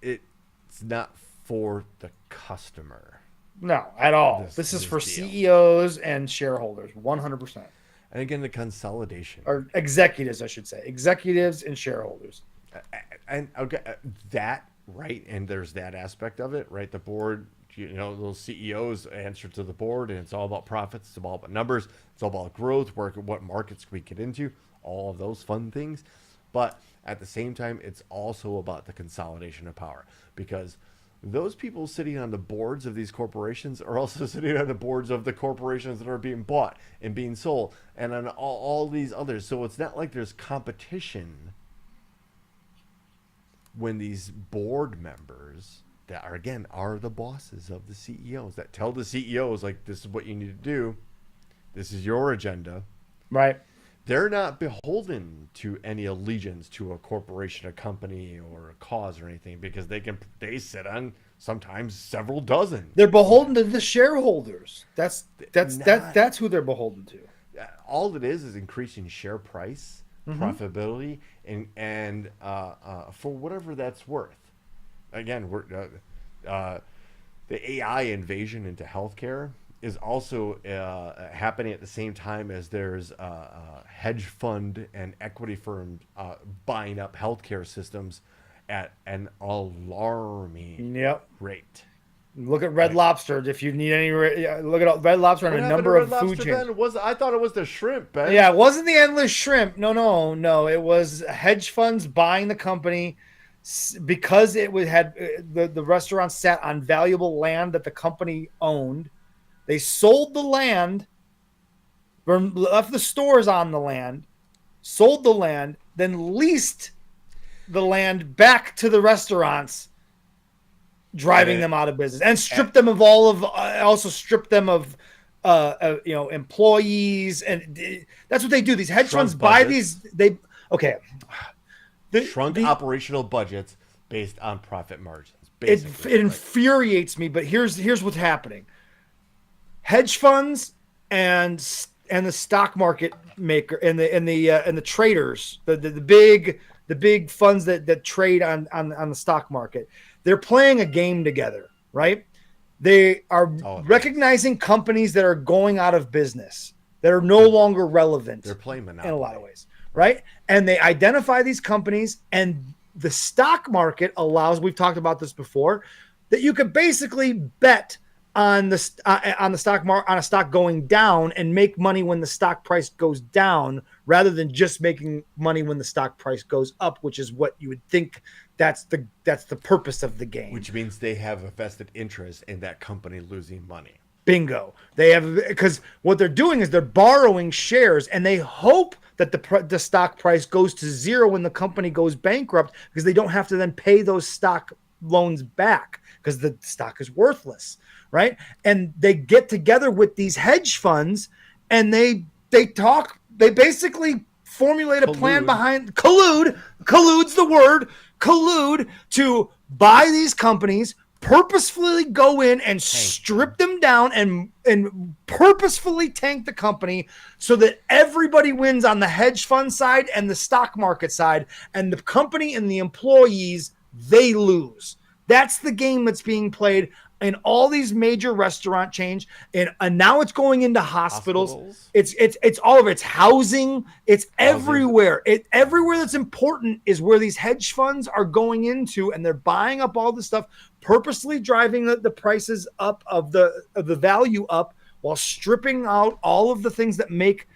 it's not for the customer. No, at all. This is for deal. CEOs and shareholders, 100%. And again, the consolidation, Or executives, I should say. Executives and shareholders. and okay, that right, and there's that aspect of it, right? The board, those CEOs answer to the board, and it's all about profits, it's all about numbers, it's all about growth, what markets we get into, all of those fun things. But at the same time, it's also about the consolidation of power, because those people sitting on the boards of these corporations are also sitting on the boards of the corporations that are being bought and being sold, and on all these others. So it's not like there's competition when these board members that are the bosses of the CEOs that tell the CEOs, like, this is what you need to do, this is your agenda, Right. they're not beholden to any allegiance to a corporation, a company, or a cause or anything, because they sit on sometimes several dozen. They're beholden to the shareholders. That's who they're beholden to. All it is increasing share price, profitability, and for whatever that's worth. Again, the AI invasion into healthcare is also happening at the same time as there's hedge fund and equity firms buying up healthcare systems at an alarming rate. Look at Red Lobster. If you need any, look at Red Lobster on What a happened number to of Red food Lobster, chains. Ben? I thought it was the shrimp, Ben. Yeah, it wasn't the endless shrimp. No. It was hedge funds buying the company because it had the restaurant sat on valuable land that the company owned. They sold the land, left the stores on the land, sold the land, then leased the land back to the restaurants, driving them out of business, and stripped them of employees, and that's what they do. These hedge funds buy these. Shrunk operational budgets based on profit margins. It infuriates me, but here's what's happening. Hedge funds and the stock market maker and the traders, the big funds that trade on the stock market, they're playing a game together, right? They are recognizing companies that are going out of business, that are no longer relevant. They're playing monopoly in a lot of ways, right? And they identify these companies, and the stock market allows, we've talked about this before, that you could basically bet on the stock market, on a stock going down, and make money when the stock price goes down, rather than just making money when the stock price goes up, which is what you would think that's the purpose of the game. Which means they have a vested interest in that company losing money. Bingo. They have, because what they're doing is they're borrowing shares, and they hope that the stock price goes to zero when the company goes bankrupt, because they don't have to then pay those stock loans back, because the stock is worthless, right? And they get together with these hedge funds, and they basically formulate a plan behind collude's the word, collude to buy these companies, purposefully go in and strip them down and purposefully tank the company, so that everybody wins on the hedge fund side and the stock market side, and the company and the employees, they lose. That's the game that's being played in all these major restaurant chains, and now it's going into hospitals. It's all of it's housing. It's everywhere. Everywhere that's important is where these hedge funds are going into, and they're buying up all this stuff, purposely driving the prices up of the value up, while stripping out all of the things that make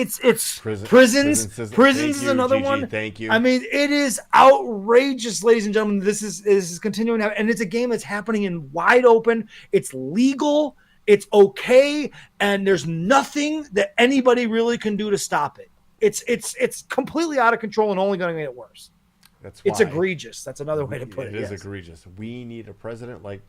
prisons is another one. Thank you. I mean, it is outrageous, ladies and gentlemen. This is continuing, and it's a game that's happening in wide open. It's legal, it's okay, and there's nothing that anybody really can do to stop it. It's completely out of control and only going to get worse. It's egregious. That's another way to put it. It is egregious. We need a president like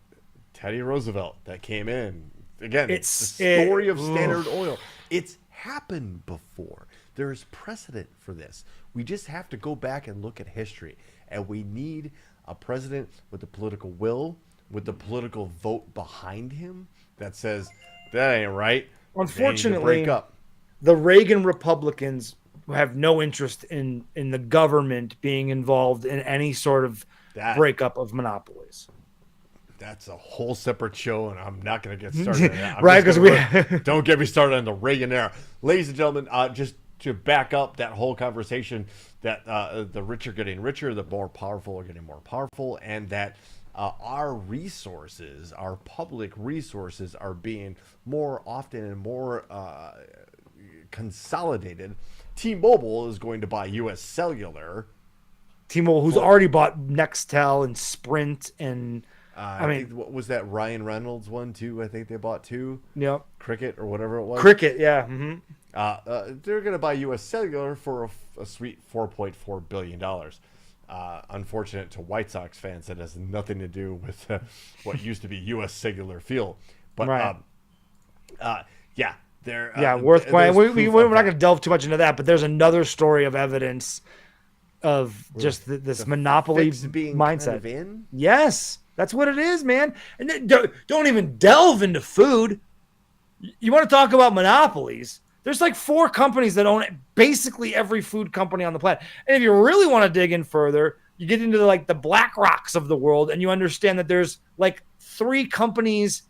Teddy Roosevelt that came in. Again, it's the story of Standard Oil. It's happened before. There is precedent for this. We just have to go back and look at history, and we need a president with the political will, with the political vote behind him, that says that ain't right. Unfortunately, break up. the Reagan Republicans have no interest in the government being involved in any sort of breakup of monopolies. That's a whole separate show, and I'm not going to get started on that. Right, because don't get me started on the Reagan era. Ladies and gentlemen, just to back up that whole conversation, that the rich are getting richer, the more powerful are getting more powerful, and that our resources, our public resources, are being more often and more consolidated. T-Mobile is going to buy U.S. Cellular. T-Mobile, who's already bought Nextel and Sprint, and I mean, what was that Ryan Reynolds one too? I think they bought two. Yep. Cricket or whatever it was. Cricket, yeah. Mm-hmm. They're going to buy U.S. Cellular for a sweet $4.4 billion. Unfortunate to White Sox fans, that has nothing to do with what used to be U.S. Cellular Field. But right. yeah, they're worth pointing. We're not going to delve too much into that, but there's another story of evidence of just this monopoly being mindset. Kind of in? Yes, that's what it is, man. And don't even delve into food. You want to talk about monopolies? There's like 4 companies that own basically every food company on the planet. And if you really want to dig in further, you get into like the Black Rocks of the world, and you understand that there's like 3 companies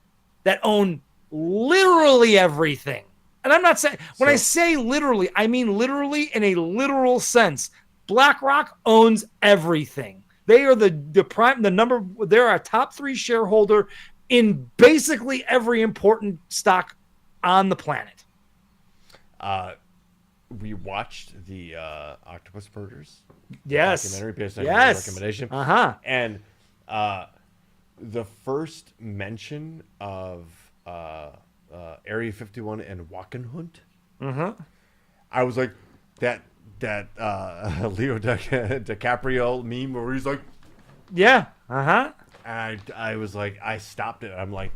that own literally everything. And I'm not saying, when I say literally, I mean literally in a literal sense. BlackRock owns everything. They are they're a top 3 shareholder in basically every important stock on the planet. We watched the Octopus Murders documentary based on your recommendation. And the first mention of Area 51 and Wackenhund, I was like, that Leo DiCaprio meme where he's like, I was like, I stopped it. I'm like,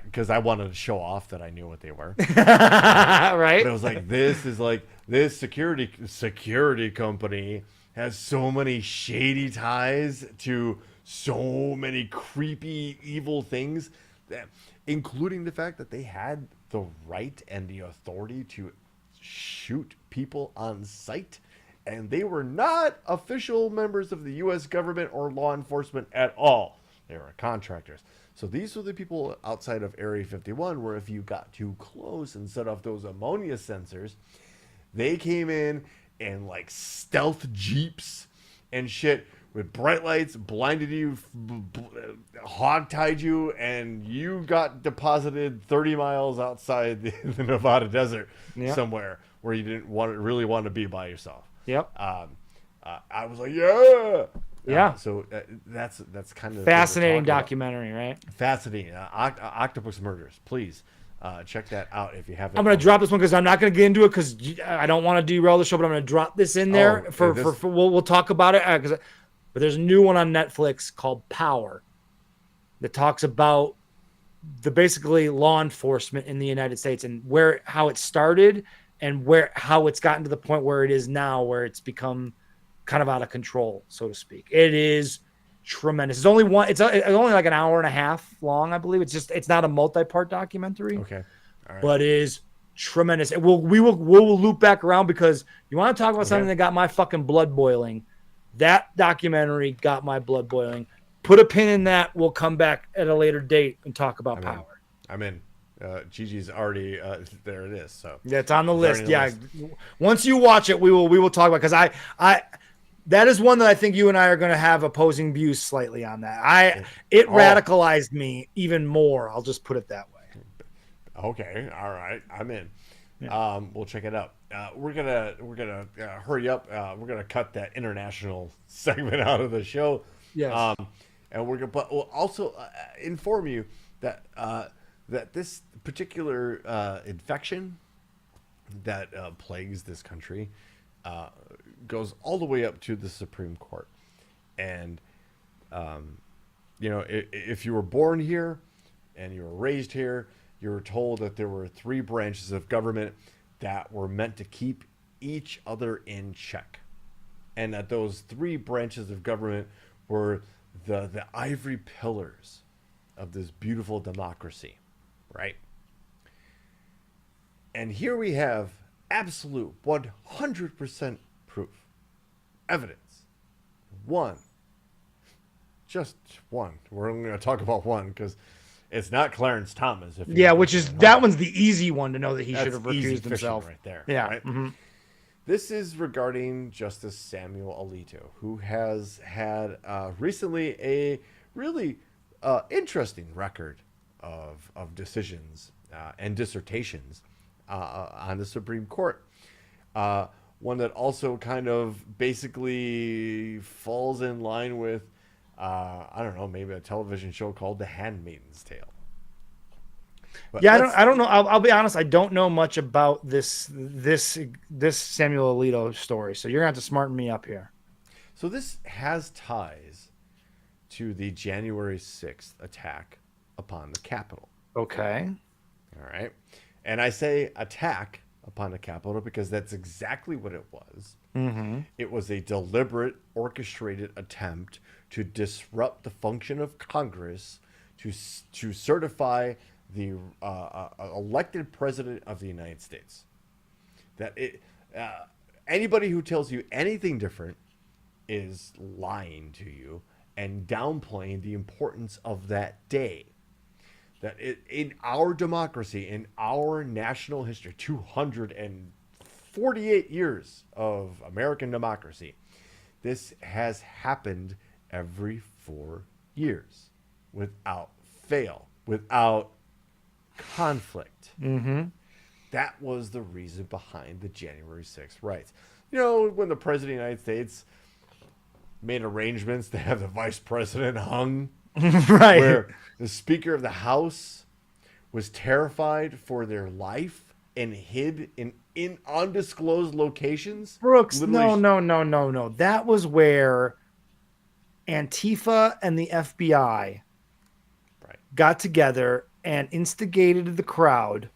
because I wanted to show off that I knew what they were. Right. But it was like, this security company has so many shady ties to so many creepy, evil things, that, including the fact that they had the right and the authority to shoot people on sight. And they were not official members of the U.S. government or law enforcement at all. They were contractors. So these were the people outside of Area 51 where if you got too close and set off those ammonia sensors, they came in like stealth jeeps and shit with bright lights, blinded you, hog-tied you, and you got deposited 30 miles outside the Nevada desert somewhere where you didn't really want to be by yourself. Yep. I was like, yeah. So that's kind of fascinating documentary, right? Fascinating. Octopus Murders. Please check that out if you haven't. I'm going to drop this one because I'm not going to get into it because I don't want to derail the show, but I'm going to drop this in there we'll talk about it but there's a new one on Netflix called Power that talks about the basically law enforcement in the United States and how it started and how it's gotten to the point where it is now, where it's become kind of out of control, so to speak. It is tremendous. It's only like an hour and a half long, I believe. It's not a multi-part documentary. Okay. All right. But it is tremendous. We will loop back around because you want to talk about something that got my fucking blood boiling. That documentary got my blood boiling. Put a pin in that. We'll come back at a later date and talk about Power. I'm in. Gigi's already there. It is. So yeah, it's on the list. Yeah, once you watch it, we will talk about, because I that is one that I think you and I are going to have opposing views slightly on that. It radicalized me even more. I'll just put it that way. Okay, all right, I'm in. Yeah. We'll check it out. We're gonna hurry up. We're gonna cut that international segment out of the show. Yes. And but we'll also inform you that that this particular infection that plagues this country goes all the way up to the Supreme Court. And if you were born here and you were raised here, you were told that there were 3 branches of government that were meant to keep each other in check, and that those 3 branches of government were the ivory pillars of this beautiful democracy, right? And here we have absolute 100% proof, evidence. Just one. We're only going to talk about one because it's not Clarence Thomas. That one's the easy one to know that he should have easy recused fishing himself. right there. Yeah. Right? Mm-hmm. This is regarding Justice Samuel Alito, who has had recently a really interesting record of decisions and dissertations on the Supreme Court. One that also kind of basically falls in line with, I don't know, maybe a television show called The Handmaid's Tale. But I don't know. I'll be honest. I don't know much about this Samuel Alito story. So you're gonna have to smarten me up here. So this has ties to the January 6th attack upon the Capitol. Okay. All right. And I say attack upon the Capitol because that's exactly what it was. Mm-hmm. It was a deliberate, orchestrated attempt to disrupt the function of Congress to certify the elected president of the United States. Anybody who tells you anything different is lying to you and downplaying the importance of that day. In our democracy, in our national history, 248 years of American democracy, this has happened every 4 years without fail, without conflict. Mm-hmm. That was the reason behind the January 6th riots. You know, when the president of the United States made arrangements to have the vice president hung, Right. where the Speaker of the House was terrified for their life and hid in undisclosed locations. Brooks, Literally- no. That was where Antifa and the FBI got together and instigated the crowd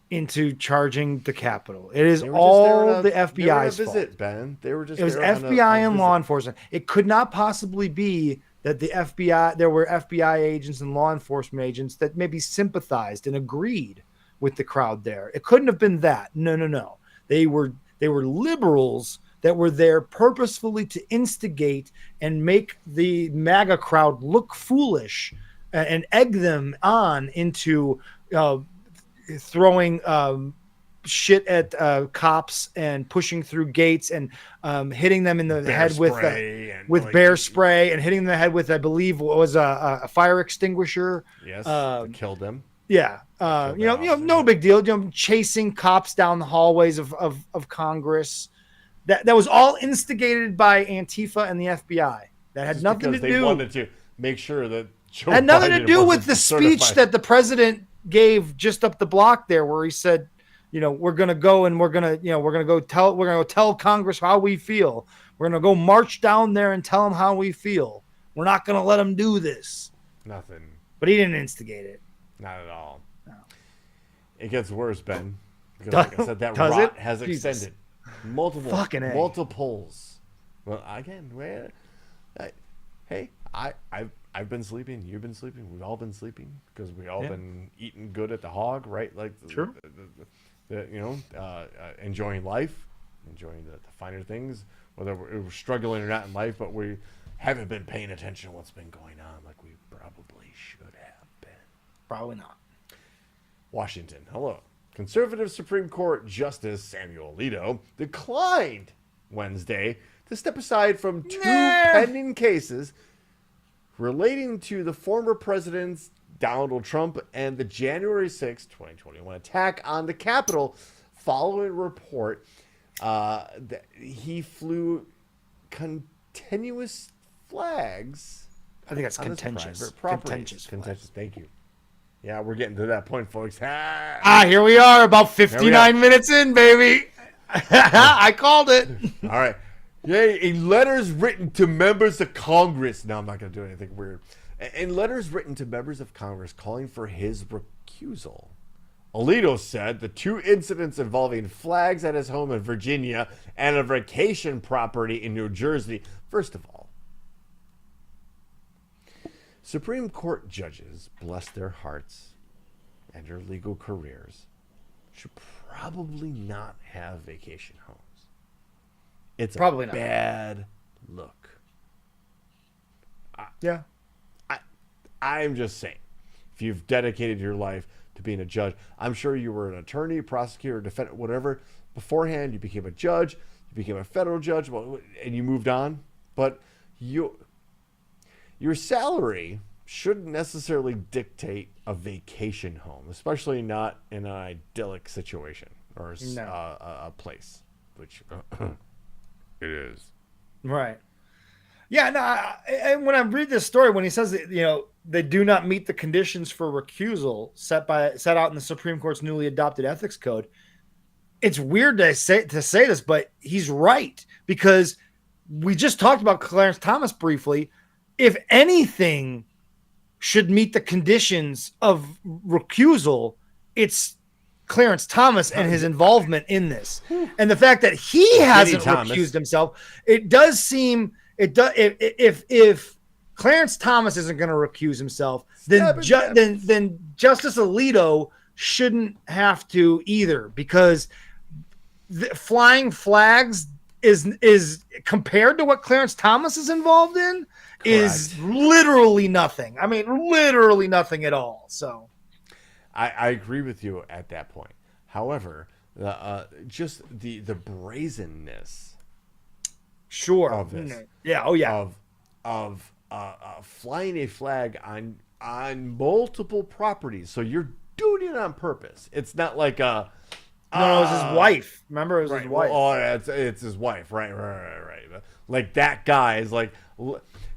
into charging the Capitol. It is all the FBI's fault. Ben. They were just It was there on FBI a and visit. law enforcement. It could not possibly be that the FBI, there were FBI agents and law enforcement agents that maybe sympathized and agreed with the crowd there. It couldn't have been that. No. They were liberals that were there purposefully to instigate and make the MAGA crowd look foolish and egg them on into throwing shit at cops and pushing through gates and hitting them in the head with bear spray and hitting them in the head with, I believe, what was a fire extinguisher. Yes, killed them. Yeah, no big deal. Chasing cops down the hallways of Congress. That was all instigated by Antifa and the FBI. That had nothing to do. They wanted to make sure that Joe had nothing Biden to do with the certified. speech that the president gave just up the block there, where he said, we're gonna go and we're gonna go tell Congress how we feel. We're gonna go march down there and tell them how we feel. We're not gonna let them do this. Nothing. But he didn't instigate it. Not at all. No. It gets worse, Ben. Because like I said, that rot has extended. Multiples. Well, again, I've been sleeping. You've been sleeping. We've all been sleeping because we all been eating good at the hog, right? Like, sure. Enjoying life, enjoying the finer things, whether we're struggling or not in life, but we haven't been paying attention to what's been going on like we probably should have been. Probably not. Washington, hello. Conservative Supreme Court Justice Samuel Alito declined Wednesday to step aside from two pending cases relating to the former presidents Donald Trump and the January 6, 2021 attack on the Capitol following a report that he flew continuous flags. I think that's contentious. Contentious. Thank you. Yeah, we're getting to that point, folks. Here we are, about 59 minutes in, baby. I called it. All right. Yay, in letters written to members of Congress. No, I'm not going to do anything weird. In letters written to members of Congress calling for his recusal, Alito said the two incidents involving flags at his home in Virginia and a vacation property in New Jersey. First of all, Supreme Court judges, bless their hearts and their legal careers, should probably not have vacation homes. It's Probably a not. bad look. Yeah. I'm just saying, if you've dedicated your life to being a judge, I'm sure you were an attorney, prosecutor, defendant, whatever. Beforehand, you became a judge, you became a federal judge, and you moved on. But your salary shouldn't necessarily dictate a vacation home, especially not in an idyllic situation or a place, which it is. Right. Yeah. No. And when I read this story, when he says that, they do not meet the conditions for recusal set out in the Supreme Court's newly adopted ethics code, it's weird to say this, but he's right, because we just talked about Clarence Thomas briefly. If anything should meet the conditions of recusal, it's Clarence Thomas and his involvement in this, and the fact that he hasn't recused himself. It does seem if Clarence Thomas isn't going to recuse himself, then Justice Alito shouldn't have to either, because flying flags is compared to what Clarence Thomas is involved in. Correct. Is literally nothing. I mean, literally nothing at all. So I agree with you at that point. However, just the brazenness, sure, of this, yeah, oh yeah, of flying a flag on multiple properties. So you're doing it on purpose. It's not like a no, it was his wife. Remember, it was right, his wife. Well, it's his wife. Right. Like that guy is like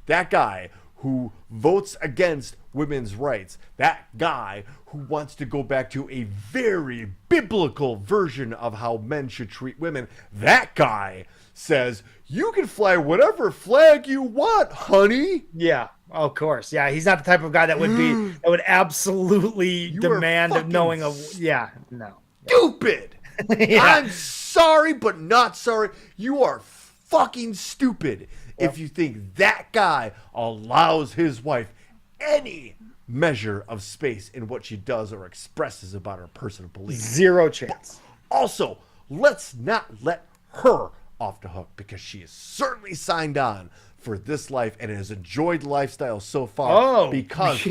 that guy who votes against women's rights. That guy who wants to go back to a very biblical version of how men should treat women. That guy says, you can fly whatever flag you want, honey. Yeah, of course. Yeah, he's not the type of guy that would absolutely demand of knowing of. Yeah, no. Stupid. Yeah. I'm sorry, but not sorry. You are fucking stupid if you think that guy allows his wife any measure of space in what she does or expresses about her personal beliefs. Zero chance. Also, let's not let her off the hook, because she is certainly signed on for this life and has enjoyed the lifestyle so far because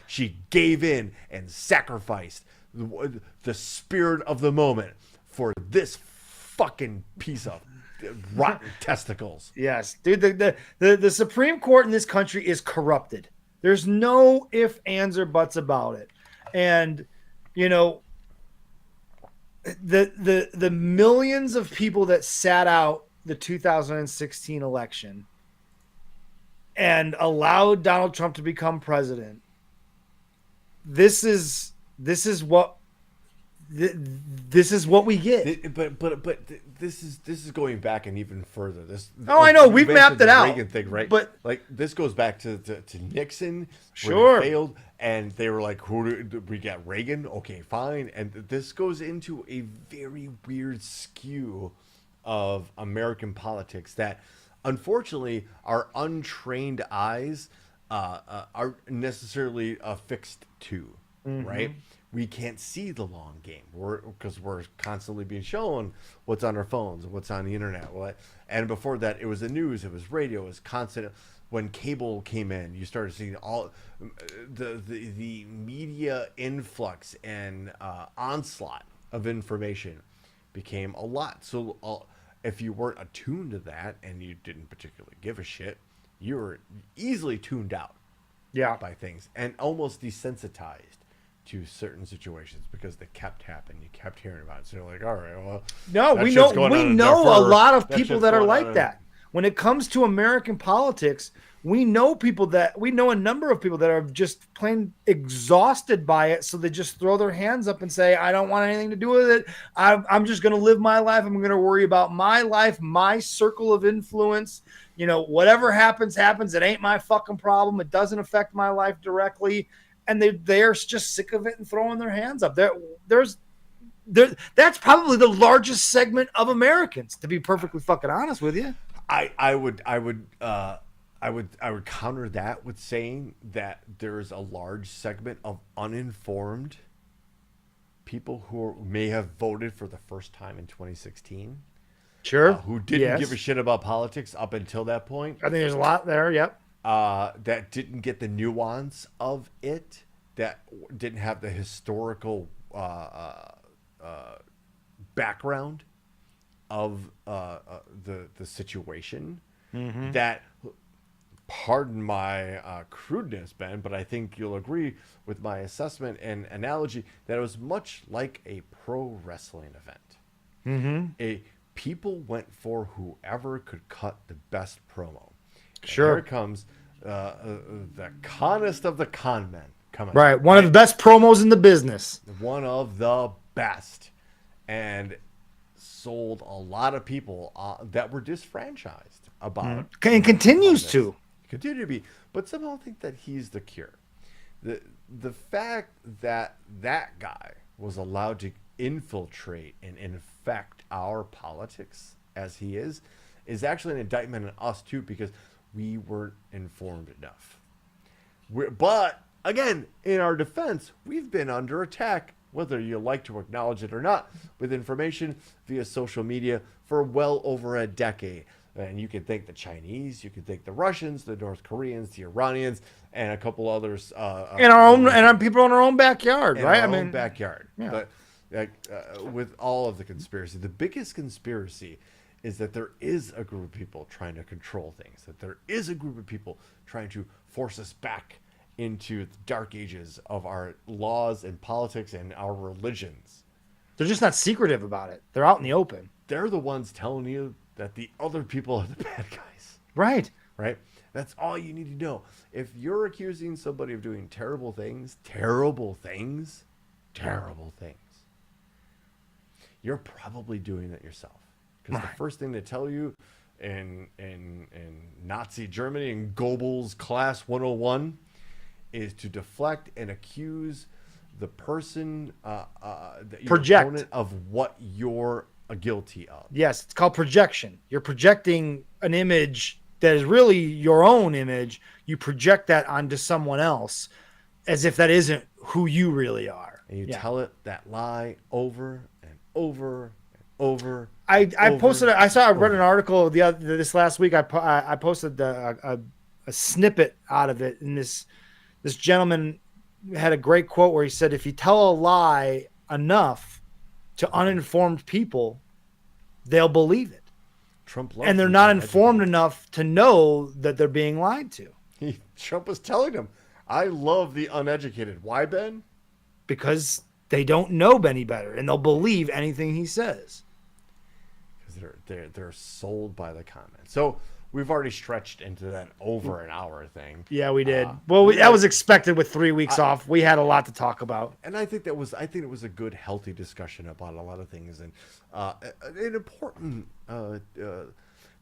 she gave in and sacrificed the spirit of the moment for this fucking piece of rotten testicles. Yes, dude. The Supreme Court in this country is corrupted. There's no ifs, ands, or buts about it. And the millions of people that sat out the 2016 election and allowed Donald Trump to become president. This is what we get. But this is going back and even further. I know we've mapped it out. Reagan thing, right? But like this goes back to Nixon. Sure. He failed, and they were like, we got Reagan? Okay, fine. And this goes into a very weird skew of American politics that, unfortunately, our untrained eyes aren't necessarily affixed to, right? We can't see the long game because we're constantly being shown what's on our phones, what's on the internet. And before that, it was the news, it was radio, it was constant. When cable came in, you started seeing all the media influx and onslaught of information became a lot. So if you weren't attuned to that and you didn't particularly give a shit, you were easily tuned out by things and almost desensitized to certain situations because they kept happening. You kept hearing about it. So you're like, all right, well, no, we know a lot of people that are like that. When it comes to American politics, we know a number of people that are just plain exhausted by it. So they just throw their hands up and say, I don't want anything to do with it. I'm just going to live my life. I'm going to worry about my life, my circle of influence. Whatever happens. It ain't my fucking problem. It doesn't affect my life directly. And they're just sick of it and throwing their hands up. That's probably the largest segment of Americans, to be perfectly fucking honest with you. I would counter that with saying that there's a large segment of uninformed people who may have voted for the first time in 2016, Sure. who didn't give a shit about politics up until that point, I think there's a lot there. Yep. that didn't get the nuance of it, that didn't have the historical background of the situation, that, pardon my crudeness, Ben, but I think you'll agree with my assessment and analogy that it was much like a pro wrestling event. People went for whoever could cut the best promo. Sure. And here comes the conest of the con men coming. Right. One of the best promos in the business. One of the best. And sold a lot of people that were disfranchised about. And continues to. Continue to be. But somehow think that he's the cure. The fact that that guy was allowed to infiltrate and infect our politics as he is actually an indictment on us too, because we weren't informed enough. But again, in our defense, we've been under attack, whether you like to acknowledge it or not, with information via social media for well over a decade. And you can thank the Chinese, you can thank the Russians, the North Koreans, the Iranians, and a couple others. In our own, and on people in our own backyard, right? Our own backyard. Yeah. But with all of the conspiracy, the biggest conspiracy is that there is a group of people trying to control things, that there is a group of people trying to force us back into the dark ages of our laws and politics and our religions. They're just not secretive about it. They're out in the open. They're the ones telling you that the other people are the bad guys. Right. Right? That's all you need to know. If you're accusing somebody of doing terrible things, you're probably doing it yourself. Because the first thing they tell you in Nazi Germany, in Goebbels Class 101, is to deflect and accuse the person, your opponent, of what you're guilty of. Yes, it's called projection. You're projecting an image that is really your own image. You project that onto someone else as if that isn't who you really are. And you tell it that lie over and over and over. I posted. I read an article this last week. I posted a snippet out of it, and this gentleman had a great quote where he said, "If you tell a lie enough to uninformed people, they'll believe it. Trump and they're not informed enough to know that they're being lied to." Trump was telling them, "I love the uneducated." Why, Ben? Because they don't know any better, and they'll believe anything he says. Because they're sold by the comment. So we've already stretched into that over an hour thing. Yeah, we did. That was expected with 3 weeks off. We had a lot to talk about, and I think it was a good, healthy discussion about a lot of things, and an important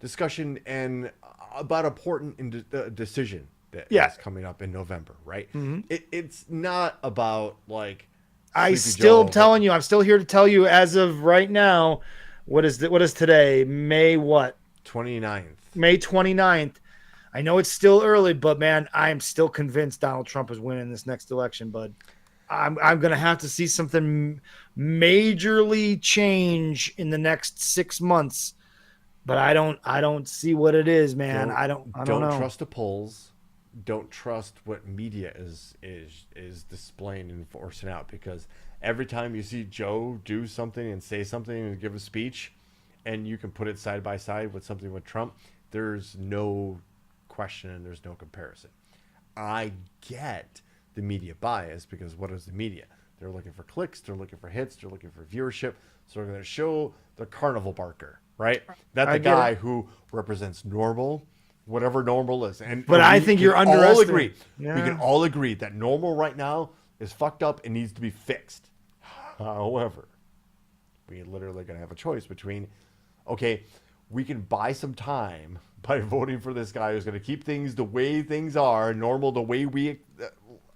discussion and about important decision that is coming up in November. Right? Mm-hmm. It's not about like. I'm still here to tell you as of right now. What is today? May what? 29th. May 29th. I know it's still early, but man, I am still convinced Donald Trump is winning this next election, bud. I'm going to have to see something majorly change in the next 6 months, but I don't see what it is, man. I don't know. Don't trust the polls. Don't trust what media is displaying and forcing out, because every time you see Joe do something and say something and give a speech, and you can put it side by side with something with Trump, there's no question and there's no comparison. I get the media bias, because what is the media? They're looking for clicks, they're looking for hits, they're looking for viewership. So they're going to show the carnival barker, right? That's the guy who represents normal, whatever normal is. But I think you're underestimating. We can all agree that normal right now is fucked up and needs to be fixed. However, we literally going to have a choice between, okay, we can buy some time by voting for this guy who's going to keep things the way things are, normal, the way we,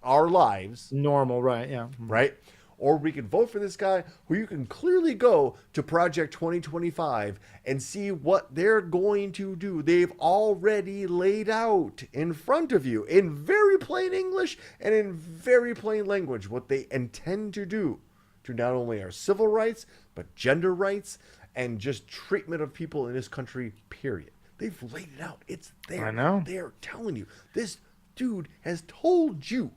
our lives. Normal, right, yeah. Right? Or we can vote for this guy who you can clearly go to Project 2025 and see what they're going to do. They've already laid out in front of you in very plain English and in very plain language what they intend to do to not only our civil rights, but gender rights and just treatment of people in this country, period. They've laid it out. It's there. I know. They're telling you. This dude has told you.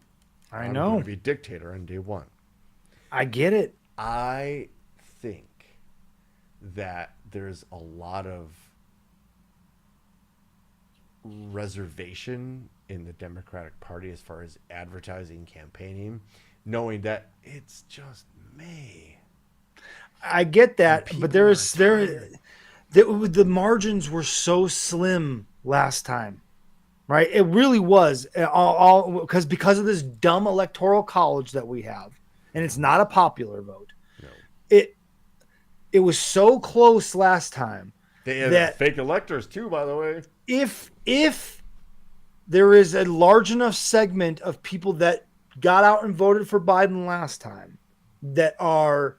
I I'm know. going to be dictator on day one. I get it. I think that there's a lot of reservation in the Democratic Party as far as advertising, campaigning, knowing that it's just May. I get that, people but are tired. the margins were so slim last time, right? It really was all because of this dumb electoral college that we have, and it's not a popular vote. No. It was so close last time. They had that fake electors too, by the way. if there is a large enough segment of people that got out and voted for Biden last time that are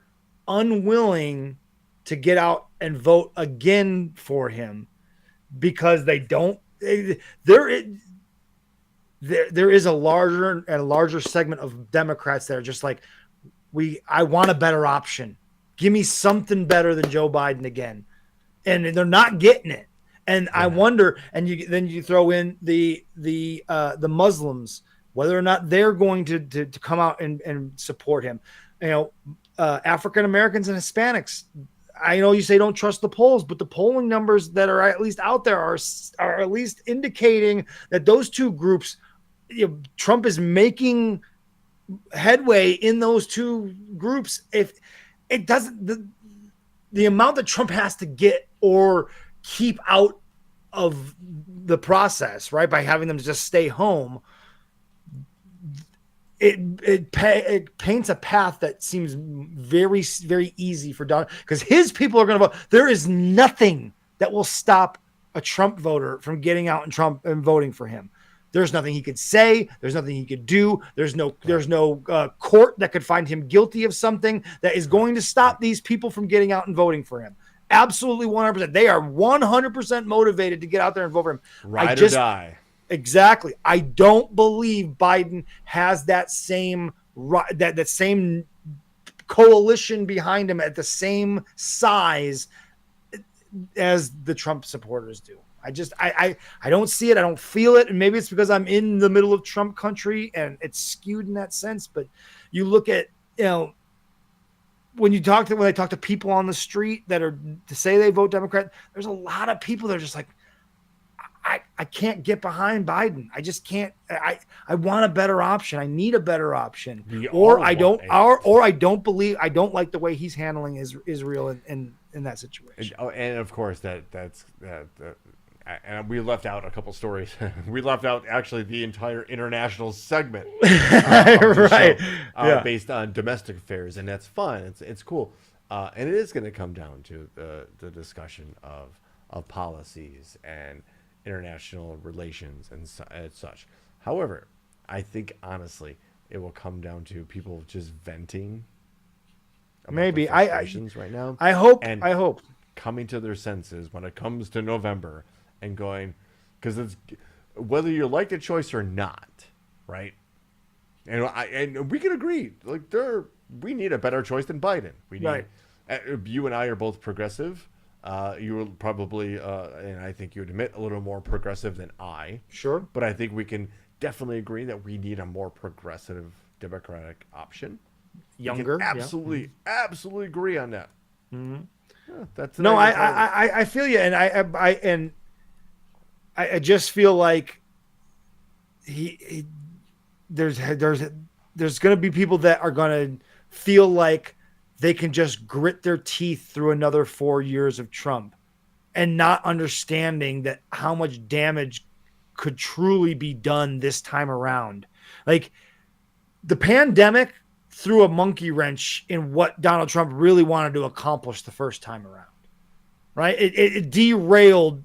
unwilling to get out and vote again for him because they don't, there is a larger segment of Democrats that are just like, I want a better option. Give me something better than Joe Biden again. And they're not getting it. And I wonder, and then you throw in the Muslims, whether or not they're going to come out and support him. African Americans and Hispanics. I know you say don't trust the polls, but the polling numbers that are at least out there are at least indicating that those two groups, Trump is making headway in those two groups. If it doesn't, the amount that Trump has to get or keep out of the process, right, by having them just stay home, it paints a path that seems very, very easy for Donald, because his people are going to vote. There is nothing that will stop a Trump voter from getting out and voting for him. There's nothing he could say. There's nothing he could do. There's no court that could find him guilty of something that is going to stop these people from getting out and voting for him. Absolutely 100%. They are 100% motivated to get out there and vote for him. Ride or die. Exactly. I don't believe Biden has that same coalition behind him at the same size as the Trump supporters do. I don't see it. I don't feel it. And maybe it's because I'm in the middle of Trump country and it's skewed in that sense. But you look at, when I talk to people on the street that are to say they vote Democrat, there's a lot of people that are just like, I can't get behind Biden. I just can't. I want a better option. I need a better option. I don't like the way he's handling Israel in that situation. And of course that's and we left out a couple stories. We left out actually the entire international segment, right? Show, based on domestic affairs, and that's fun. It's cool, and it is going to come down to the discussion of policies and international relations and such. However, I think honestly, it will come down to people just venting. Maybe right now. I hope coming to their senses when it comes to November and going, because it's whether you like the choice or not, right? And we can agree, like we need a better choice than Biden. We need. Right. You and I are both progressive. You will probably, and I think you would admit, a little more progressive than I. Sure. But I think we can definitely agree that we need a more progressive Democratic option. Younger. We can absolutely agree on that. Mm-hmm. Yeah, that's no, I feel you, and I just feel like there's going to be people that are going to feel like they can just grit their teeth through another 4 years of Trump and not understanding that how much damage could truly be done this time around. Like, the pandemic threw a monkey wrench in what Donald Trump really wanted to accomplish the first time around, right? It derailed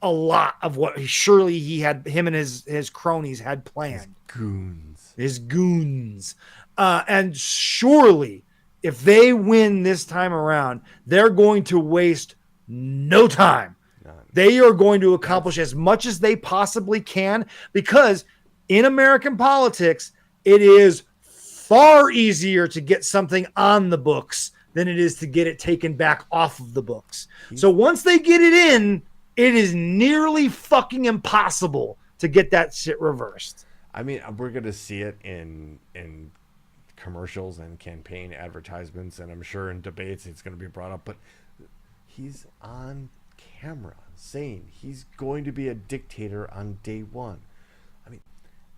a lot of what him and his cronies had planned. His goons. And surely, if they win this time around, they're going to waste no time. None. They are going to accomplish as much as they possibly can, because in American politics, it is far easier to get something on the books than it is to get it taken back off of the books. So once they get it in, it is nearly fucking impossible to get that shit reversed. I mean, we're going to see it in commercials and campaign advertisements, and I'm sure in debates it's going to be brought up, but he's on camera saying he's going to be a dictator on day one. I mean,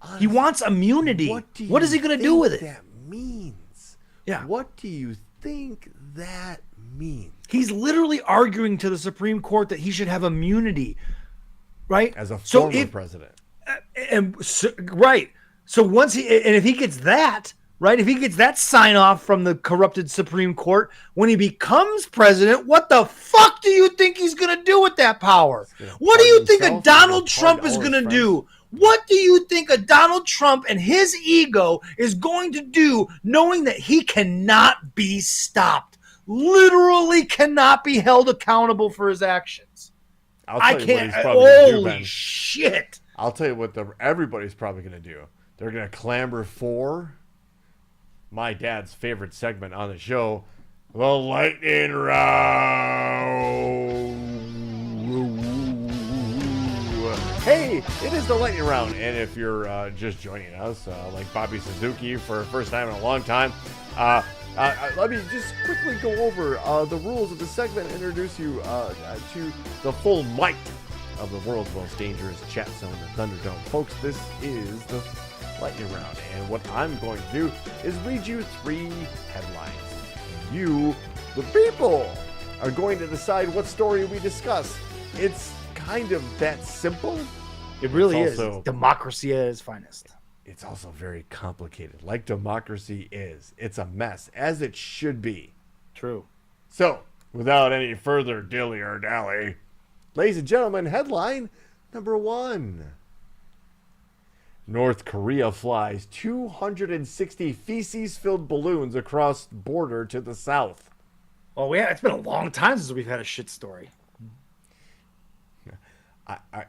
honestly, He wants immunity. What is he going to do with it? That means? Yeah. What do you think that means? He's literally arguing to the Supreme Court that he should have immunity, right? As a former president. Right. So once if he gets that, right, if he gets that sign off from the corrupted Supreme Court, when he becomes president, what the fuck do you think he's going to do with that power? What do you think a Donald Trump is going to do? What do you think a Donald Trump and his ego is going to do, knowing that he cannot be stopped, literally cannot be held accountable for his actions? I can't. Holy shit! I'll tell you what everybody's probably going to do. They're going to clamor for my dad's favorite segment on the show, the lightning round. Hey, it is the lightning round, and if you're just joining us, like Bobby Suzuki for the first time in a long time, let me just quickly go over the rules of the segment and introduce you to the full might of the world's most dangerous chat zone, the Thunderdome. Folks, this is the lightning round, and what I'm going to do is read you 3 headlines. You, the people, are going to decide what story we discuss. It's kind of that simple. It really is. Democracy at its finest. It's also very complicated, like democracy is. It's a mess, as it should be. True. So, without any further dilly or dally, ladies and gentlemen, headline number 1. North Korea flies 260 feces-filled balloons across border to the south. Oh, yeah, it's been a long time since we've had a shit story.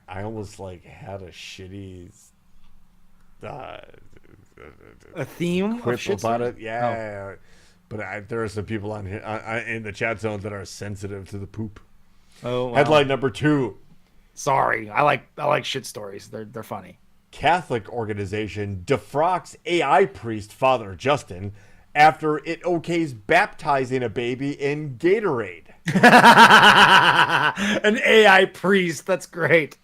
I almost had a shitty a theme quip of about it. Yeah, but there are some people on here in the chat zone that are sensitive to the poop. Oh, wow. Headline number 2. Sorry, I like shit stories. They're funny. Catholic organization defrocks AI priest Father Justin after it okays baptizing a baby in Gatorade. An AI priest. That's great.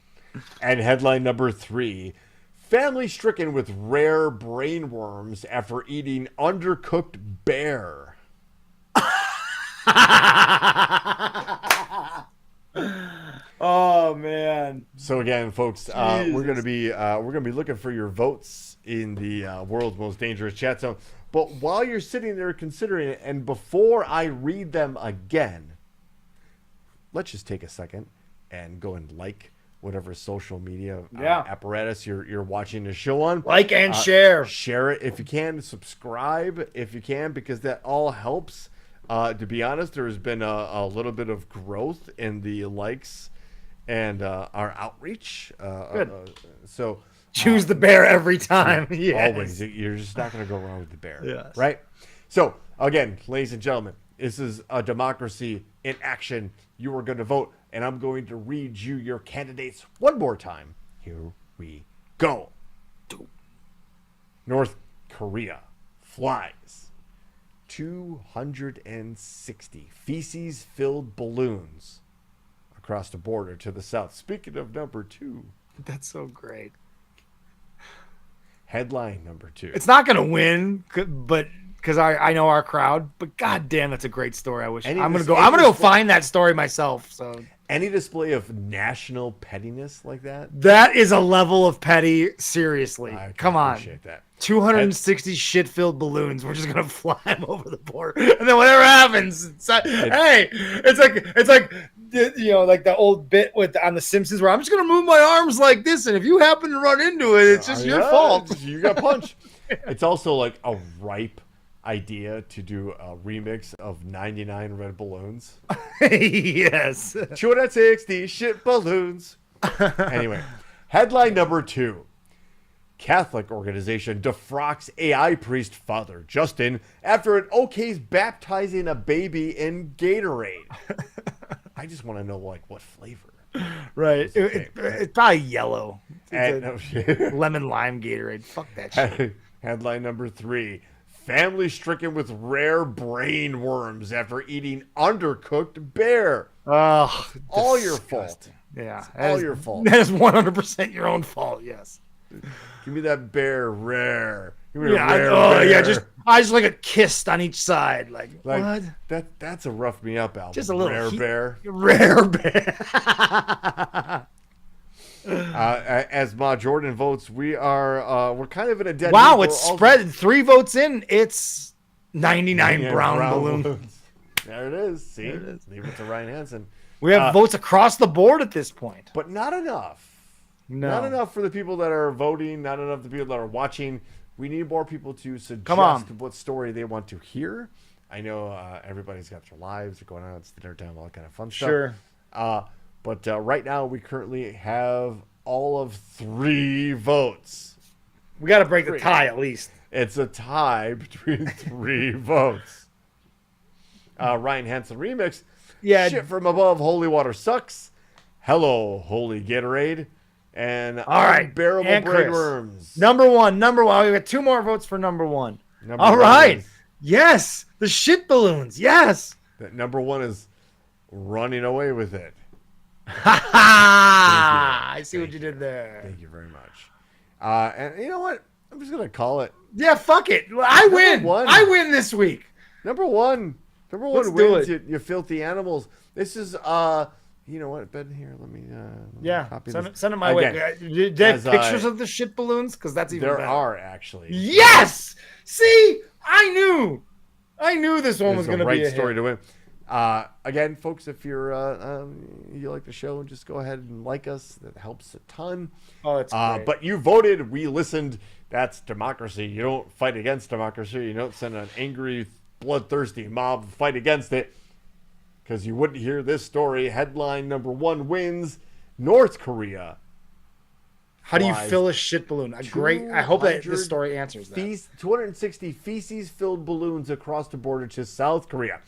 And headline number 3. Family stricken with rare brain worms after eating undercooked bear. Oh man! So again, folks, we're gonna be looking for your votes in the world's most dangerous chat zone. But while you're sitting there considering it, and before I read them again, let's just take a second and go and like whatever social media apparatus you're watching the show on. Like and share. Share it if you can. Subscribe if you can, because that all helps. To be honest, there has been a little bit of growth in the likes and our outreach. Good. So choose the bear every time. Yes. Always. You're just not going to go wrong with the bear. Yes. Right? So, again, ladies and gentlemen, this is a democracy in action. You are going to vote, and I'm going to read you your candidates one more time. Here we go. North Korea flies 260 feces-filled balloons across the border to the south. Speaking of number 2. That's so great. Headline number 2. It's not going to win, but because I know our crowd. But goddamn, that's a great story. I wish I'm going to go find that story myself. So any display of national pettiness like that? That is a level of petty. Seriously, come on. Appreciate that. 260 shit-filled balloons. We're just gonna fly them over the border, and then whatever happens, it's like like the old bit on The Simpsons where I'm just gonna move my arms like this, and if you happen to run into it, it's just your fault. You got punched. It's also like a ripe idea to do a remix of 99 Red Balloons. Yes. 260 shit balloons. Anyway, headline number 2. Catholic organization defrocks AI priest Father Justin after it okays baptizing a baby in Gatorade. I just want to know like what flavor. Right. It's probably yellow. It's And, a lemon lime Gatorade. Fuck that shit. Headline number 3. Family stricken with rare brain worms after eating undercooked bear. Oh, All your fault. Yeah. All your fault. That is 100% your own fault. Yes. Give me that bear rare. Give me Yeah. a rare bear. Yeah. I just like it kissed on each side. Like what? That's a rough me up album. Just a little rare bear. Rare bear. As Ma Jordan votes, we're kind of in a dead. Wow, heat. it's spread 3 votes in. It's 99 brown balloons. There it is. See, leave it to Ryan Hansen. We have votes across the board at this point. But not enough. No. Not enough for the people that are voting. Not enough for the people that are watching. We need more people to suggest what story they want to hear. I know everybody's got their lives. They're going out. It's dinner time, all that kind of fun stuff. Sure. But right now, we currently have all of 3 votes. We got to break the tie at least. It's a tie between 3 votes. Ryan Hansen remix. Yeah. Shit from above. Holy water sucks. Hello, holy Gatorade. And all right, unbearable brain worms. Number one. We got 2 more votes for number 1. All right. Yes, the shit balloons. Yes. That number 1 is running away with it. I see what you did there. Thank you very much. And you know what? I'm just gonna call it. Yeah, fuck it. I win. I win this week. Number one wins. You filthy animals. This is you know what? Ben, here, let me copy this. Send it my way. Did they have pictures of the shit balloons? Because that's even better. There are actually. Yes. See, I knew this one was going to be a right story hit. to win. Again, folks, if you're you like the show, just go ahead and like us. That helps a ton. Oh, it's great. But you voted. We listened. That's democracy. You don't fight against democracy. You don't send an angry, bloodthirsty mob to fight against it. Because you wouldn't hear this story. Headline number 1 wins. North Korea. How do you fill a shit balloon? I hope that this story answers that. 260 feces-filled balloons across the border to South Korea.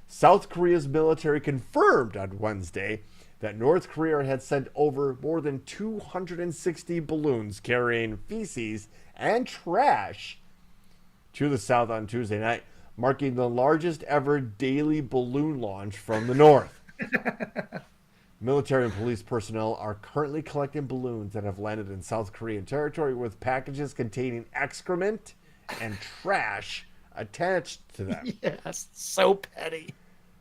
South Korea's military confirmed on Wednesday that North Korea had sent over more than 260 balloons carrying feces and trash to the south on Tuesday night, marking the largest ever daily balloon launch from the north. Military and police personnel are currently collecting balloons that have landed in South Korean territory with packages containing excrement and trash attached to them. Yes, so petty.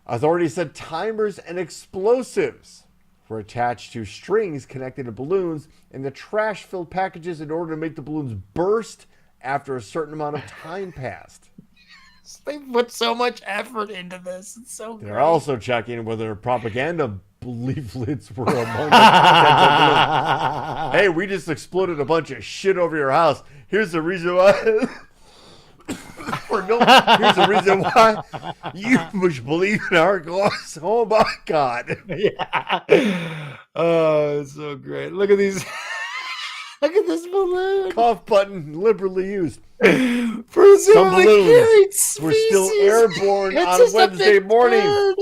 Authorities said timers and explosives were attached to strings connected to balloons in the trash-filled packages in order to make the balloons burst after a certain amount of time passed. They put so much effort into this. It's so great. They're also checking whether propaganda leaflets were among the contents of balloons. Hey, we just exploded a bunch of shit over your house. Here's the reason why. Here's the reason why you must believe in our cause. Oh my God. Yeah. Oh, it's so great. Look at these. Look at this balloon. Cough button liberally used. For some balloons were still airborne on Wednesday morning.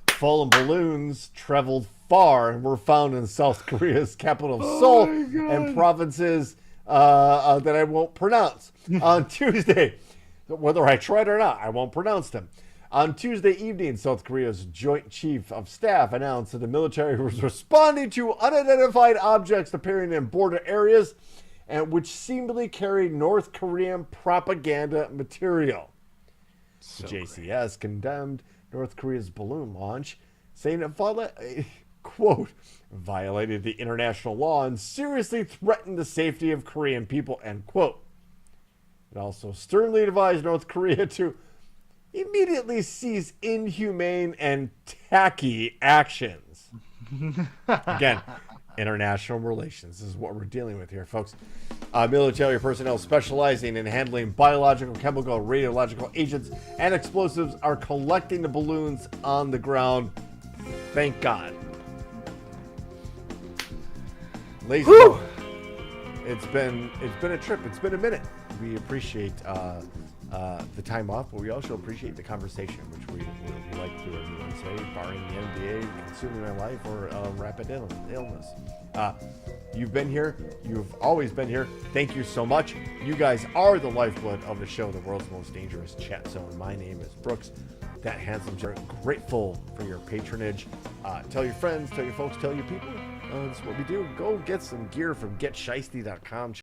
Fallen balloons traveled far and were found in South Korea's capital of Seoul and provinces that I won't pronounce. On Tuesday, whether I tried or not, I won't pronounce them. On Tuesday evening, South Korea's Joint Chief of Staff announced that the military was responding to unidentified objects appearing in border areas and which seemingly carried North Korean propaganda material. The JCS condemned North Korea's balloon launch, saying it quote, violated the international law and seriously threatened the safety of Korean people, end quote. It also sternly advised North Korea to immediately cease inhumane and tacky actions. Again, international relations is what we're dealing with here, folks. Military personnel specializing in handling biological, chemical, radiological agents and explosives are collecting the balloons on the ground. Thank God. Ladies and gentlemen, it's been a trip. It's been a minute. We appreciate the time off, but we also appreciate the conversation, which we like to every Wednesday, barring the NBA consuming my life or rapid illness. You've been here. You've always been here. Thank you so much. You guys are the lifeblood of the show, the world's most dangerous chat zone. My name is Brooks. That handsome, grateful for your patronage. Tell your friends, tell your folks, tell your people. That's what we do. Go get some gear from GetSheisty.com.